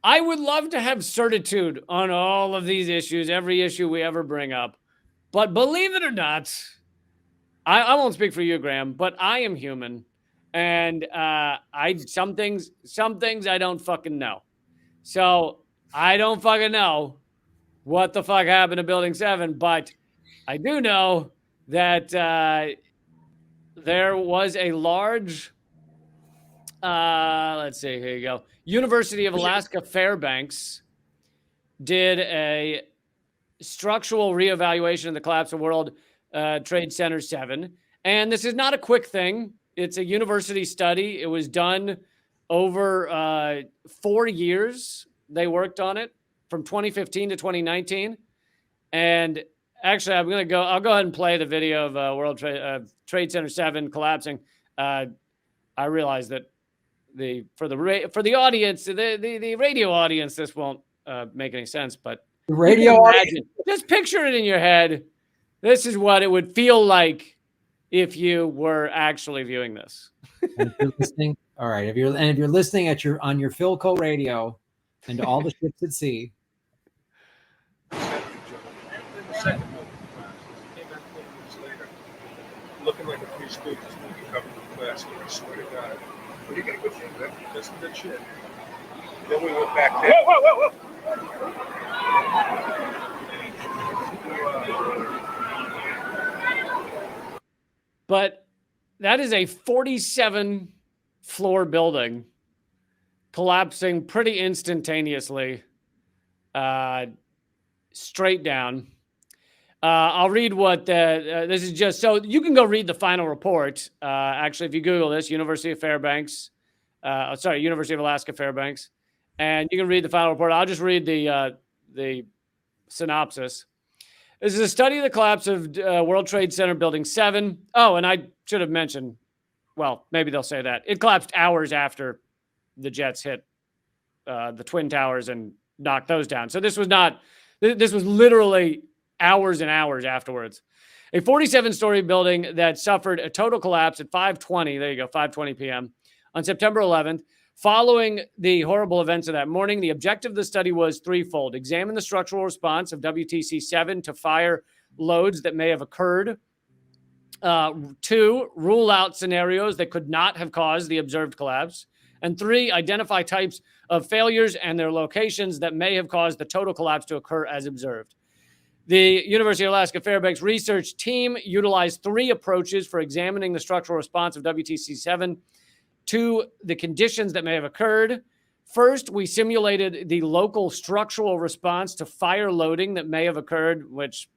I would love to have certitude on all of these issues, every issue we ever bring up. But believe it or not, I won't speak for you, Graham, but I am human. And some things I don't fucking know. So I don't fucking know what the fuck happened to Building 7, but I do know that there was a large, let's see, here you go. University of Alaska Fairbanks did a structural reevaluation of the collapse of World Trade Center 7. And this is not a quick thing. It's a university study. It was done over 4 years. They worked on it from 2015 to 2019. And actually, I'll go ahead and play the video of World Trade Center 7 collapsing. I realize that for the audience, the radio audience, this won't make any sense, but The radio audience. Just picture it in your head. This is what it would feel like if you were actually viewing this. And if you're listening, all right. If you're listening on your Philco radio and to all the ships at sea. Looking like a Three Stooges movie cover with plastic, I swear to God. What are you gonna go for? That's some good shit. Then we went back there. Whoa! But that is a 47-floor building collapsing pretty instantaneously, straight down. I'll read what this is just, so you can go read the final report. Actually, if you Google this, University of Alaska Fairbanks, and you can read the final report. I'll just read the synopsis. This is a study of the collapse of World Trade Center Building 7. Oh, and I should have mentioned, well, maybe they'll say that. It collapsed hours after the jets hit the Twin Towers and knocked those down. So this was literally hours and hours afterwards. A 47-story building that suffered a total collapse at 5:20, there you go, 5:20 p.m. on September 11th. Following the horrible events of that morning, the objective of the study was threefold. Examine the structural response of WTC-7 to fire loads that may have occurred. 2, rule out scenarios that could not have caused the observed collapse. And 3, identify types of failures and their locations that may have caused the total collapse to occur as observed. The University of Alaska Fairbanks research team utilized 3 approaches for examining the structural response of WTC-7 to the conditions that may have occurred. First, we simulated the local structural response to fire loading that may have occurred, which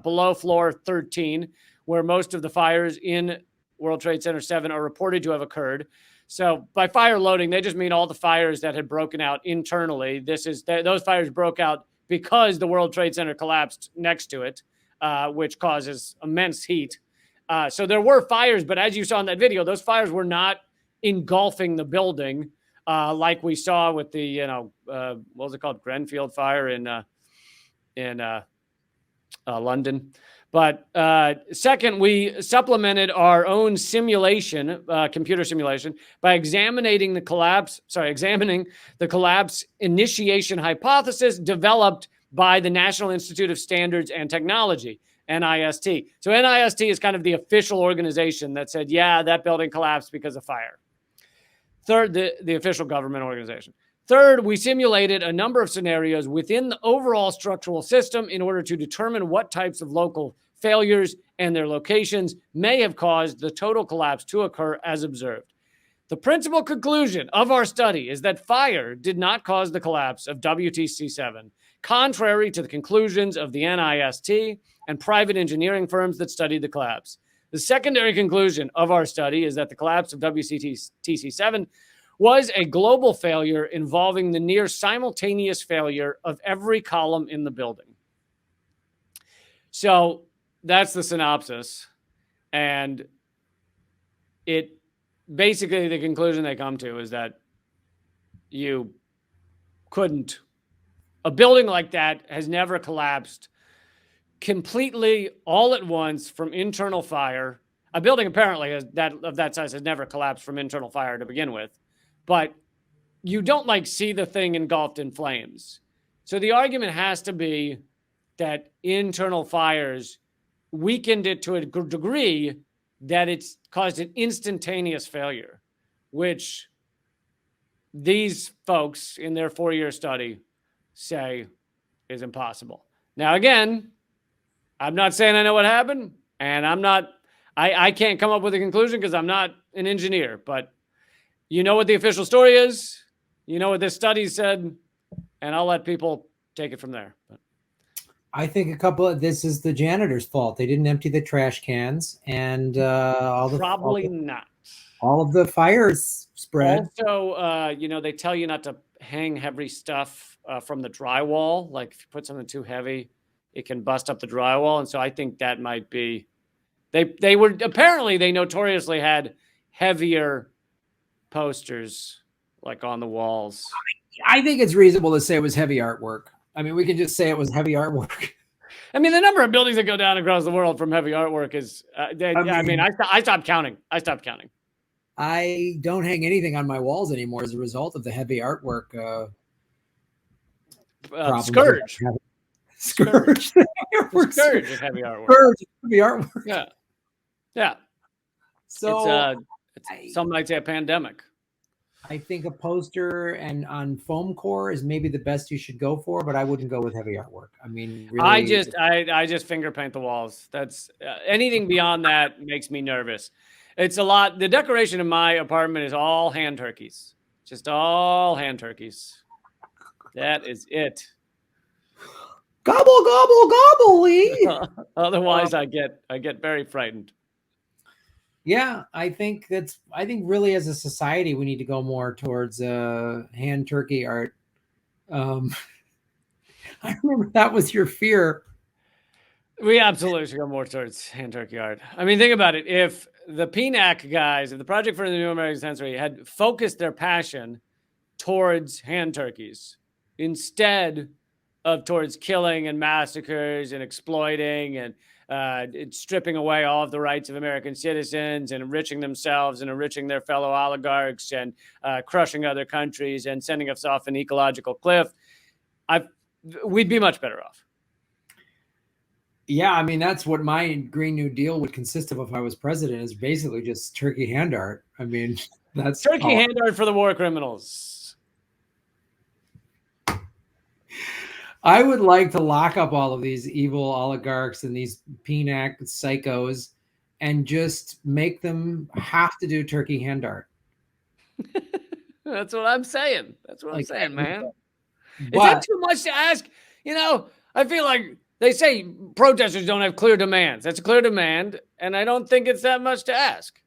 below floor 13, where most of the fires in World Trade Center 7 are reported to have occurred. So by fire loading, they just mean all the fires that had broken out internally. Those fires broke out because the World Trade Center collapsed next to it, which causes immense heat. So there were fires, but as you saw in that video, those fires were not engulfing the building like we saw with the, what was it called? Grenfell fire in London. But second, we supplemented our own simulation, computer simulation, by examining the collapse initiation hypothesis developed by the National Institute of Standards and Technology, NIST. So NIST is kind of the official organization that said, yeah, that building collapsed because of fire. Third, the official government organization. Third, we simulated a number of scenarios within the overall structural system in order to determine what types of local failures and their locations may have caused the total collapse to occur as observed. The principal conclusion of our study is that fire did not cause the collapse of WTC-7, contrary to the conclusions of the NIST and private engineering firms that studied the collapse. The secondary conclusion of our study is that the collapse of WTC-7 was a global failure involving the near simultaneous failure of every column in the building. So that's the synopsis. And basically the conclusion they come to is that you couldn't. A building like that has never collapsed completely all at once from internal fire. A building apparently of that size has never collapsed from internal fire to begin with, but you don't like see the thing engulfed in flames. So the argument has to be that internal fires weakened it to a degree that it's caused an instantaneous failure, which these folks in their 4-year study say is impossible. Now, again, I'm not saying I know what happened, and I can't come up with a conclusion because I'm not an engineer, but you know what the official story is, you know what this study said, and I'll let people take it from there. I think this is the janitor's fault. They didn't empty the trash cans, and all of the fires spread. Also, they tell you not to hang heavy stuff from the drywall. Like if you put something too heavy, it can bust up the drywall. And so I think that might be, they notoriously had heavier posters like on the walls. I think it's reasonable to say it was heavy artwork. I mean, we can just say it was heavy artwork. I mean, the number of buildings that go down across the world from heavy artwork is, I stopped counting. I don't hang anything on my walls anymore as a result of the heavy artwork. Scourge. Scourge. Scourge of heavy artwork. Scourge of heavy artwork. Yeah. Yeah. So some might say a pandemic. I think a poster and on foam core is maybe the best you should go for, but I wouldn't go with heavy artwork. I mean, really, I just finger paint the walls. That's anything beyond that makes me nervous. It's a lot. The decoration in my apartment is all hand turkeys, just all hand turkeys. That is it. Gobble, gobble, gobble, Lee. Otherwise, I get very frightened. Yeah, I think really as a society, we need to go more towards hand turkey art. I remember that was your fear. We absolutely should go more towards hand turkey art. I mean, think about it. If the PNAC guys, if the Project for the New American Century had focused their passion towards hand turkeys instead of towards killing and massacres and exploiting and stripping away all of the rights of American citizens and enriching themselves and enriching their fellow oligarchs and crushing other countries and sending us off an ecological cliff, we'd be much better off. Yeah, I mean, that's what my Green New Deal would consist of if I was president, is basically just turkey hand art. I mean, that's turkey hand art for the war criminals. I would like to lock up all of these evil oligarchs and these PNAC psychos and just make them have to do turkey hand art. That's what I'm saying. That's what I'm saying, man. Is that too much to ask? You know, I feel like they say protesters don't have clear demands. That's a clear demand, and I don't think it's that much to ask.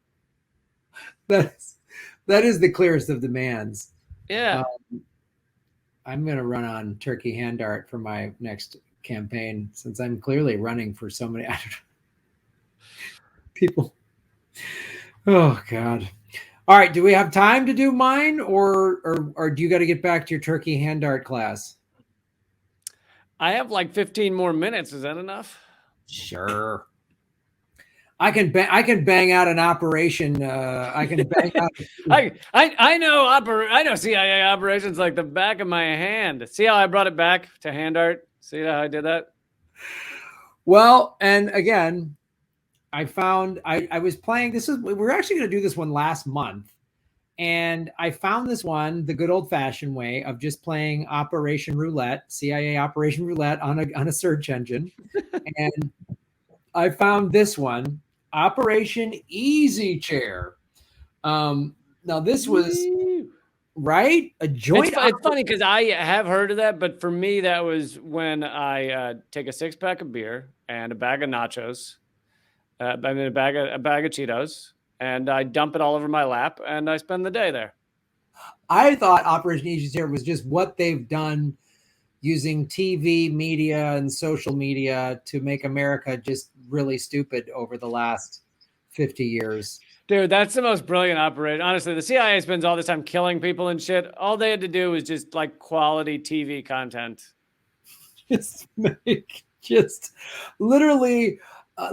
That is the clearest of demands. Yeah. I'm going to run on turkey hand art for my next campaign, since I'm clearly running for so many people. Oh, God. All right. Do we have time to do mine, or do you got to get back to your turkey hand art class? I have like 15 more minutes. Is that enough? Sure. I can bang out an operation. I can bang out. I know CIA operations like the back of my hand. See how I brought it back to hand art? See how I did that? Well, and again, I found I was playing. We were actually going to do this one last month, and I found this one the good old fashioned way of just playing Operation Roulette, CIA Operation Roulette on a search engine, and I found this one, Operation Easy Chair. Now this was right a joint. It's funny because I have heard of that, but for me that was when I take a 6-pack of beer and a bag of nachos, a bag of Cheetos, and I dump it all over my lap and I spend the day there. I thought Operation Easy Chair was just what they've done using TV media and social media to make America just really stupid over the last 50 years. Dude, that's the most brilliant operation. Honestly, the CIA spends all this time killing people and shit. All they had to do was just like quality TV content. Just literally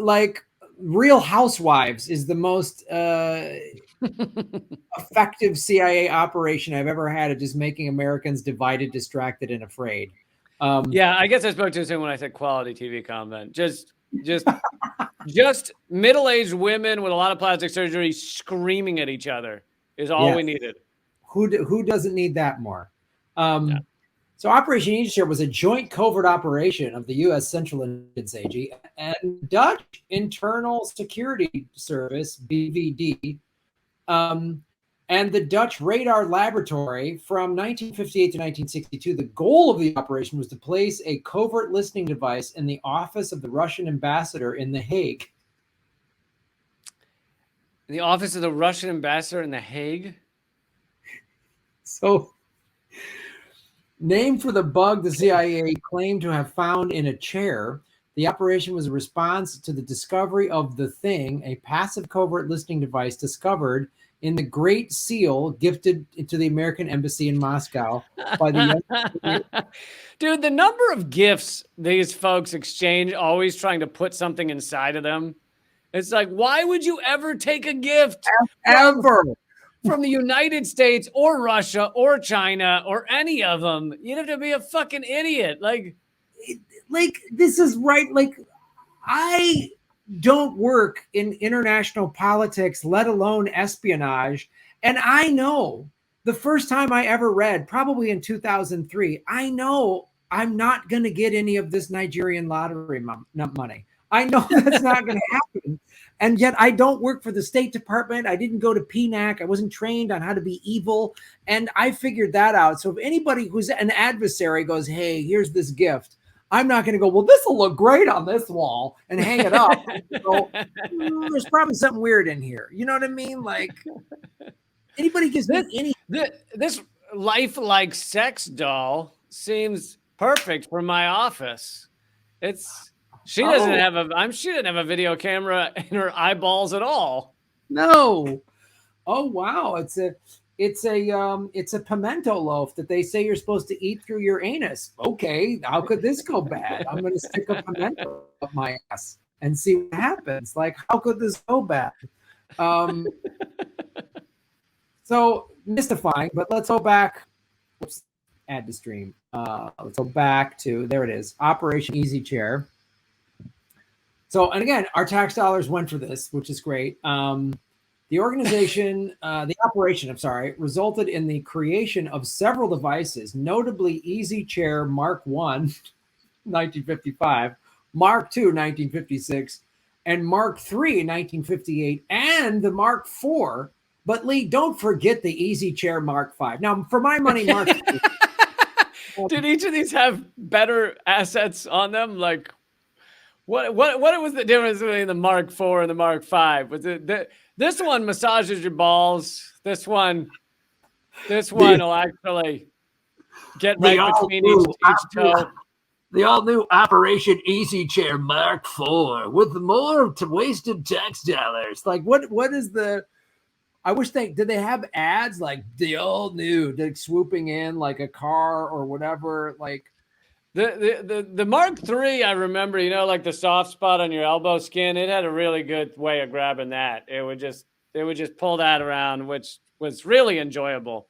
like Real Housewives is the most effective CIA operation I've ever had at just making Americans divided, distracted, and afraid. Yeah, I guess I spoke too soon when I said quality TV content. Just middle-aged women with a lot of plastic surgery screaming at each other is all we needed. Who doesn't need that more? Yeah. So Operation Easy Share was a joint covert operation of the U.S. Central Intelligence Agency and Dutch Internal Security Service, BVD, and the Dutch Radar Laboratory from 1958 to 1962. The goal of the operation was to place a covert listening device in the office of the Russian ambassador in The Hague. The office of the Russian ambassador in The Hague? So, named for the bug the CIA claimed to have found in a chair, the operation was a response to the discovery of The Thing, a passive covert listening device discovered in the Great Seal gifted to the American Embassy in Moscow by the Dude, the number of gifts these folks exchange, always trying to put something inside of them. It's like, why would you ever take a gift ever from the United States or Russia or China or any of them? You'd have to be a fucking idiot. Like this is right. Like, I don't work in international politics, let alone espionage. And I know the first time I ever read, probably in 2003, I know I'm not going to get any of this Nigerian lottery money. I know that's not going to happen. And yet I don't work for the State Department. I didn't go to PNAC. I wasn't trained on how to be evil. And I figured that out. So if anybody who's an adversary goes, hey, here's this gift, I'm not going to go, well, this will look great on this wall and hang it up. So, there's probably something weird in here. You know what I mean? Like, anybody gives me any. This lifelike sex doll seems perfect for my office. She doesn't have a video camera in her eyeballs at all. No. Oh wow, it's a pimento loaf that they say you're supposed to eat through your anus. Okay, how could this go bad? I'm going to stick a pimento up my ass and see what happens. Like, how could this go bad? So mystifying, but let's go back. Oops, add to stream. Let's go back to, there it is, Operation Easy Chair. So, and again, our tax dollars went for this, which is great. The operation, resulted in the creation of several devices, notably Easy Chair Mark I, 1955, Mark II, 1956, and Mark III, 1958, and the Mark IV. But Lee, don't forget the Easy Chair Mark V. Now, for my money, Mark III. Did each of these have better assets on them? Like, what was the difference between the Mark IV and the Mark V? Was it this one massages your balls? This one will actually get right between each toe. The all-new Operation Easy Chair Mark IV with more wasted tax dollars. Like, what is the? I wish did they have ads like the all-new, like swooping in like a car or whatever, like. The Mark III, I remember, like the soft spot on your elbow skin, it had a really good way of grabbing that. It would just pull that around, which was really enjoyable.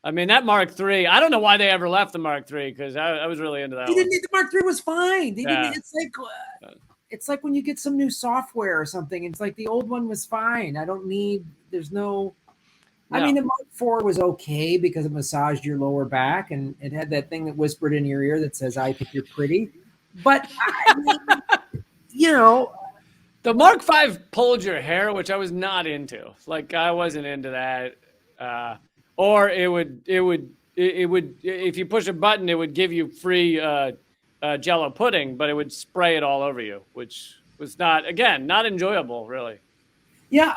I mean, that Mark III, I don't know why they ever left the Mark III, because I was really into that. They didn't need the Mark III was fine. They didn't. It's like when you get some new software or something. It's like the old one was fine. There's no. I mean, the Mark IV was okay because it massaged your lower back and it had that thing that whispered in your ear that says, I think you're pretty. But, I mean, the Mark V pulled your hair, which I was not into. Like, I wasn't into that. Or it would, if you push a button, it would give you free Jell-O pudding, but it would spray it all over you, which was not enjoyable, really. Yeah,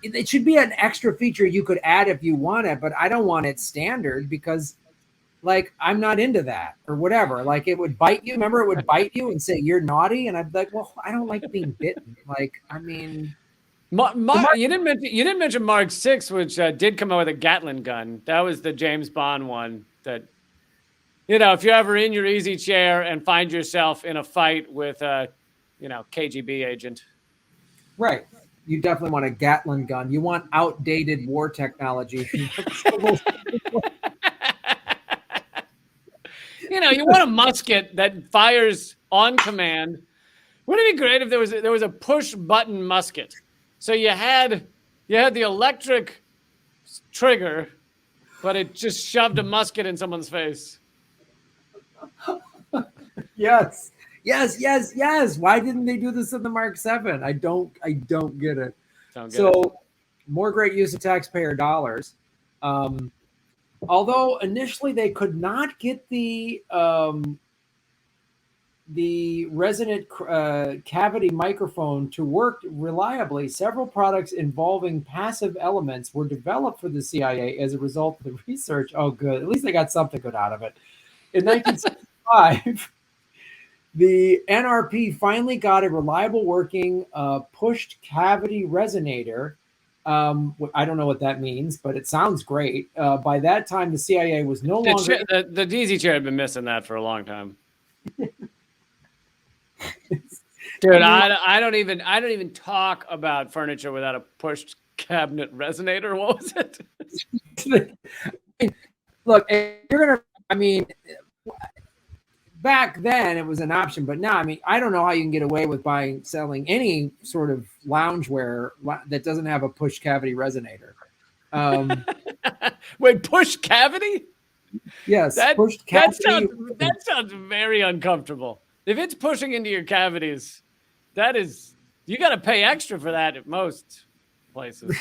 it should be an extra feature you could add if you want it, but I don't want it standard because, like, I'm not into that or whatever. Like, it would bite you. Remember, it would bite you and say, you're naughty. And I'd be like, well, I don't like being bitten. Like, I mean, You didn't mention Mark 6, which did come out with a Gatling gun. That was the James Bond one that, if you're ever in your easy chair and find yourself in a fight with a, KGB agent. Right. You definitely want a Gatling gun. You want outdated war technology. You want a musket that fires on command. Wouldn't it be great if there was a push button musket? So you had the electric trigger, but it just shoved a musket in someone's face. Yes. Why didn't they do this in the Mark 7? I don't get it. More great use of taxpayer dollars. Although initially they could not get the resonant cavity microphone to work reliably, several products involving passive elements were developed for the CIA as a result of the research. Oh, good. At least they got something good out of it. In 1965, the NRP finally got a reliable working pushed cavity resonator. I don't know what that means, but it sounds great. By that time, the CIA was no longer... The easy chair had been missing that for a long time. Dude, I don't even talk about furniture without a pushed cabinet resonator. What was it? Look, back then it was an option, but now, I don't know how you can get away with selling any sort of loungewear that doesn't have a push cavity resonator. Wait, push cavity? Yes, pushed cavity. That sounds very uncomfortable. If it's pushing into your cavities, you got to pay extra for that at most places.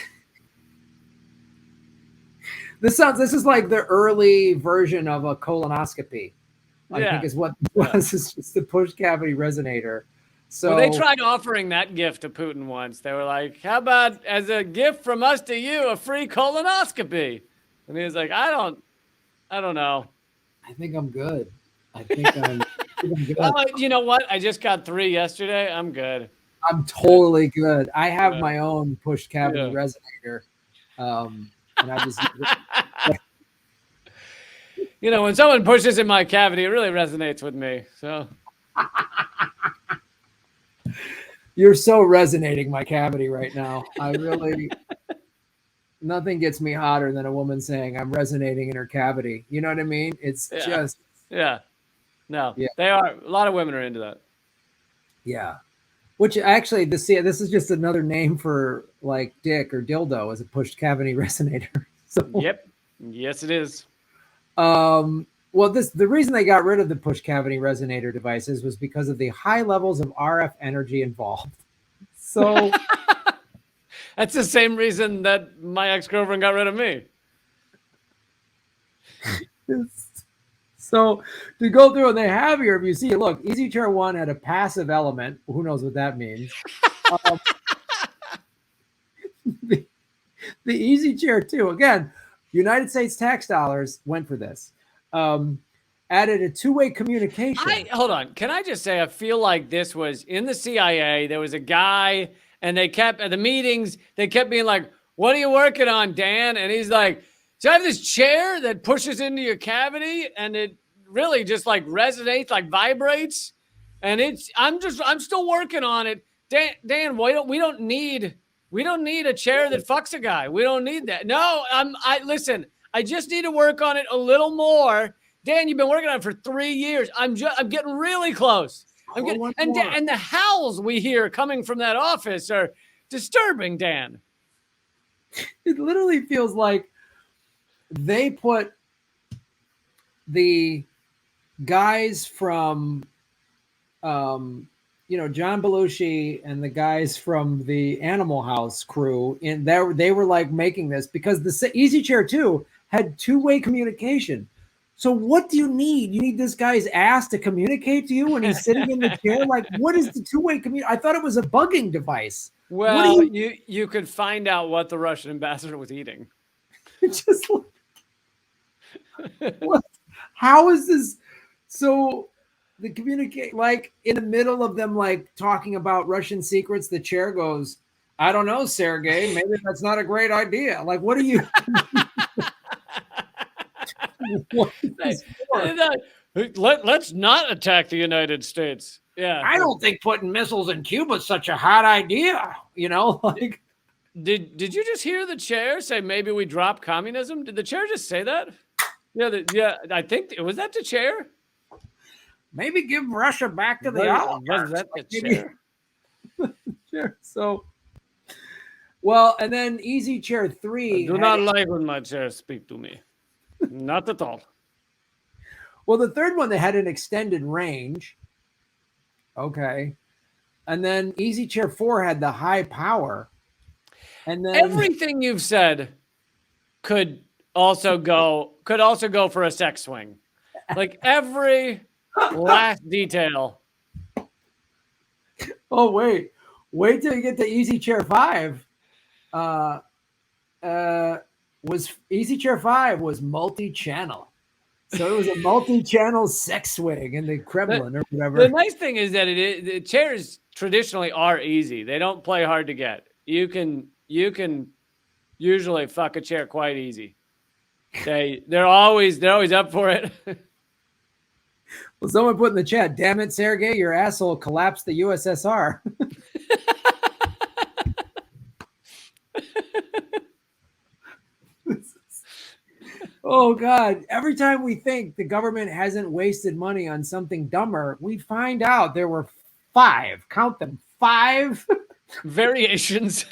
This is like the early version of a colonoscopy. I think is what it was. It's just the push cavity resonator. So they tried offering that gift to Putin once. They were like, "How about as a gift from us to you, a free colonoscopy?" And he was like, "I don't know. I think I'm good. I think I'm good." You know what? I just got 3 yesterday. I'm good. I'm totally good. I have my own push cavity resonator, and I just. When someone pushes in my cavity, it really resonates with me. So you're so resonating my cavity right now. I really, nothing gets me hotter than a woman saying I'm resonating in her cavity. You know what I mean? It's just. Yeah. No, they are. A lot of women are into that. Yeah. Which actually, this is just another name for like dick or dildo as a pushed cavity resonator. So. Yep. Yes, it is. The reason they got rid of the push cavity resonator devices was because of the high levels of RF energy involved. So that's the same reason that my ex-girlfriend got rid of me. So to go through, and they have here, if you see, look, Easy Chair 1 had a passive element. Who knows what that means? The Easy Chair 2, again, United States tax dollars went for this. Added a two-way communication. Hold on. Can I just say, I feel like this was in the CIA. There was a guy, and they kept at the meetings, they kept being like, "What are you working on, Dan?" And he's like, "So I have this chair that pushes into your cavity, and it really just like resonates, like vibrates. And I'm still working on it. Dan, we don't need a chair that fucks a guy. We don't need that. No, listen, I just need to work on it a little more. Dan, you've been working on it for 3 years. I'm getting really close. And the howls we hear coming from that office are disturbing, Dan." It literally feels like they put the guys from John Belushi and the guys from the Animal House crew in there. They were like making this because the Easy Chair 2 had two-way communication. So what do you need? You need this guy's ass to communicate to you when he's sitting in the chair? Like, what is the two-way communication? I thought it was a bugging device. Well, you could find out what the Russian ambassador was eating. Just what? How is this? So the communicate, like in the middle of them like talking about Russian secrets, the chair goes, I don't know, Sergey. Maybe that's not a great idea. Like, what are you? What is this for? Let's not attack the United States. Yeah. I don't think putting missiles in Cuba is such a hot idea. You know, like. Did you just hear the chair say maybe we drop communism? Did the chair just say that? Yeah, I think was that the chair? Maybe give Russia back to the oligarchs. Was that the chair? Sure. So, well, and then easy chair 3. I do not like when my chair speak to me. Not at all. Well, the third one, they had an extended range. Okay. And then easy chair 4 had the high power. And then everything you've said could also go for a sex swing. Like every last detail. Oh, wait till you get to easy chair 5. Was easy chair 5 was multi-channel. So it was a multi-channel sex swing in the Kremlin or whatever. The nice thing is that the chairs traditionally are easy. They don't play hard to get. You can usually fuck a chair quite easy. They're always up for it. Well, someone put in the chat, damn it, Sergey, your asshole collapsed the USSR. Oh, God. Every time we think the government hasn't wasted money on something dumber, we find out there were 5, count them, 5 variations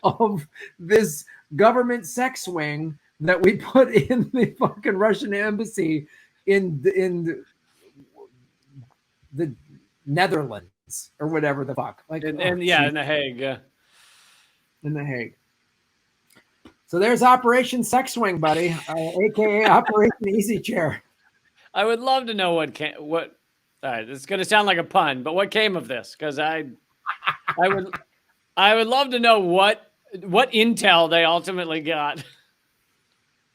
of this government sex swing that we put in the fucking Russian embassy in the Netherlands or whatever the fuck. Like, in The Hague. Yeah. In The Hague. So there's Operation Sex Swing, buddy, aka Operation Easy Chair. I would love to know what. All right, this is going to sound like a pun, but what came of this? Because I would love to know what intel they ultimately got.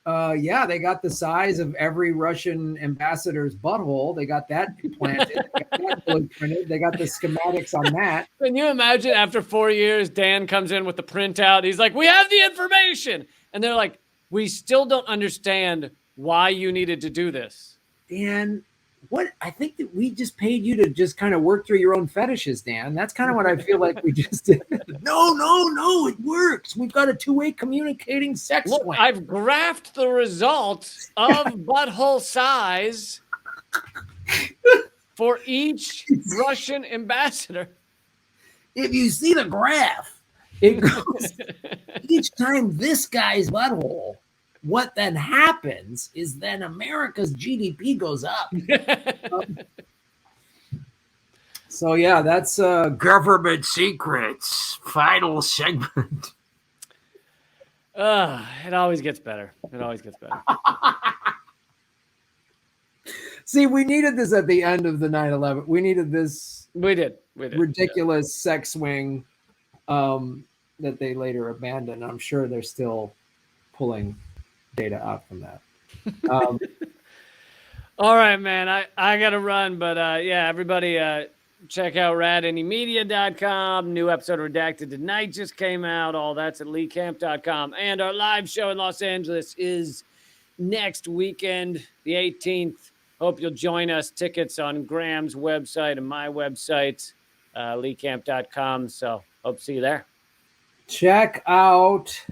Yeah, they got the size of every Russian ambassador's butthole. They got that planted. They got that blueprinted. They got the schematics on that. Can you imagine after 4 years, Dan comes in with the printout. He's like, we have the information. And they're like, we still don't understand why you needed to do this. Dan, what? I think that we just paid you to just kind of work through your own fetishes, Dan. That's kind of what I feel like we just did. No, it works. We've got a two-way communicating sex Look, swing. I've graphed the results of butthole size for each Russian ambassador. If you see the graph, it goes each time this guy's butthole. What then happens is then America's GDP goes up. So yeah, that's government secrets final segment. It always gets better. See, we needed this at the end of the 9/11. We needed this. We did. Ridiculous sex swing that they later abandoned. I'm sure they're still pulling data out from that. All right, man. I gotta run, but yeah, everybody check out radanymedia.com. New episode of Redacted tonight just came out. All that's at leecamp.com. And our live show in Los Angeles is next weekend, the 18th. Hope you'll join us. Tickets on Graham's website and my website, leecamp.com. So hope to see you there. Check out.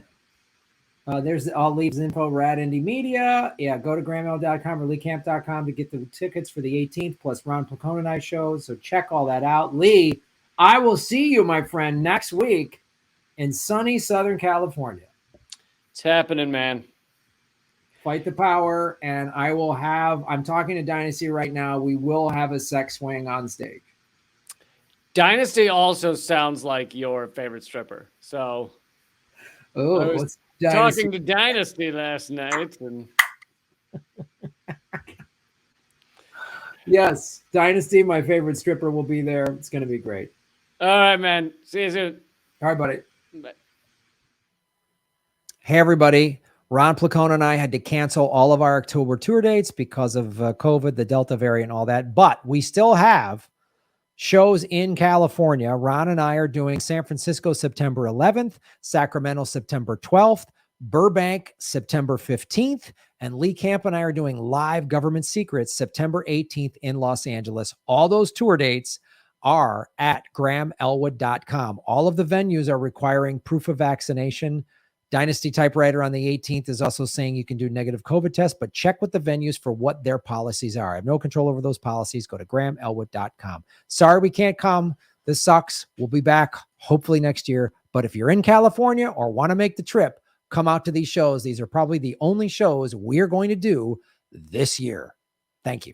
There's all leaves info, Rad Indie Media. Yeah, go to grahaml.com or leecamp.com to get the tickets for the 18th, plus Ron Placone and I shows. So check all that out. Lee, I will see you, my friend, next week in sunny Southern California. It's happening, man. Fight the power, and I'm talking to Dynasty right now. We will have a sex swing on stage. Dynasty also sounds like your favorite stripper. So what's Dynasty? Talking to Dynasty last night. And yes, Dynasty, my favorite stripper, will be there. It's going to be great. All right, man. See you soon. All right, buddy. Bye. Hey, everybody. Ron Placone and I had to cancel all of our October tour dates because of COVID, the Delta variant, all that. But we still have shows in California. Ron and I are doing San Francisco September 11th, Sacramento September 12th, Burbank September 15th, and Lee Camp and I are doing Live Government Secrets September 18th in Los Angeles. All those tour dates are at grahamelwood.com. All of the venues are requiring proof of vaccination. Dynasty Typewriter on the 18th is also saying you can do negative COVID tests, but check with the venues for what their policies are. I have no control over those policies. Go to grahamelwood.com. Sorry we can't come. This sucks. We'll be back hopefully next year. But if you're in California or want to make the trip, come out to these shows. These are probably the only shows we're going to do this year. Thank you.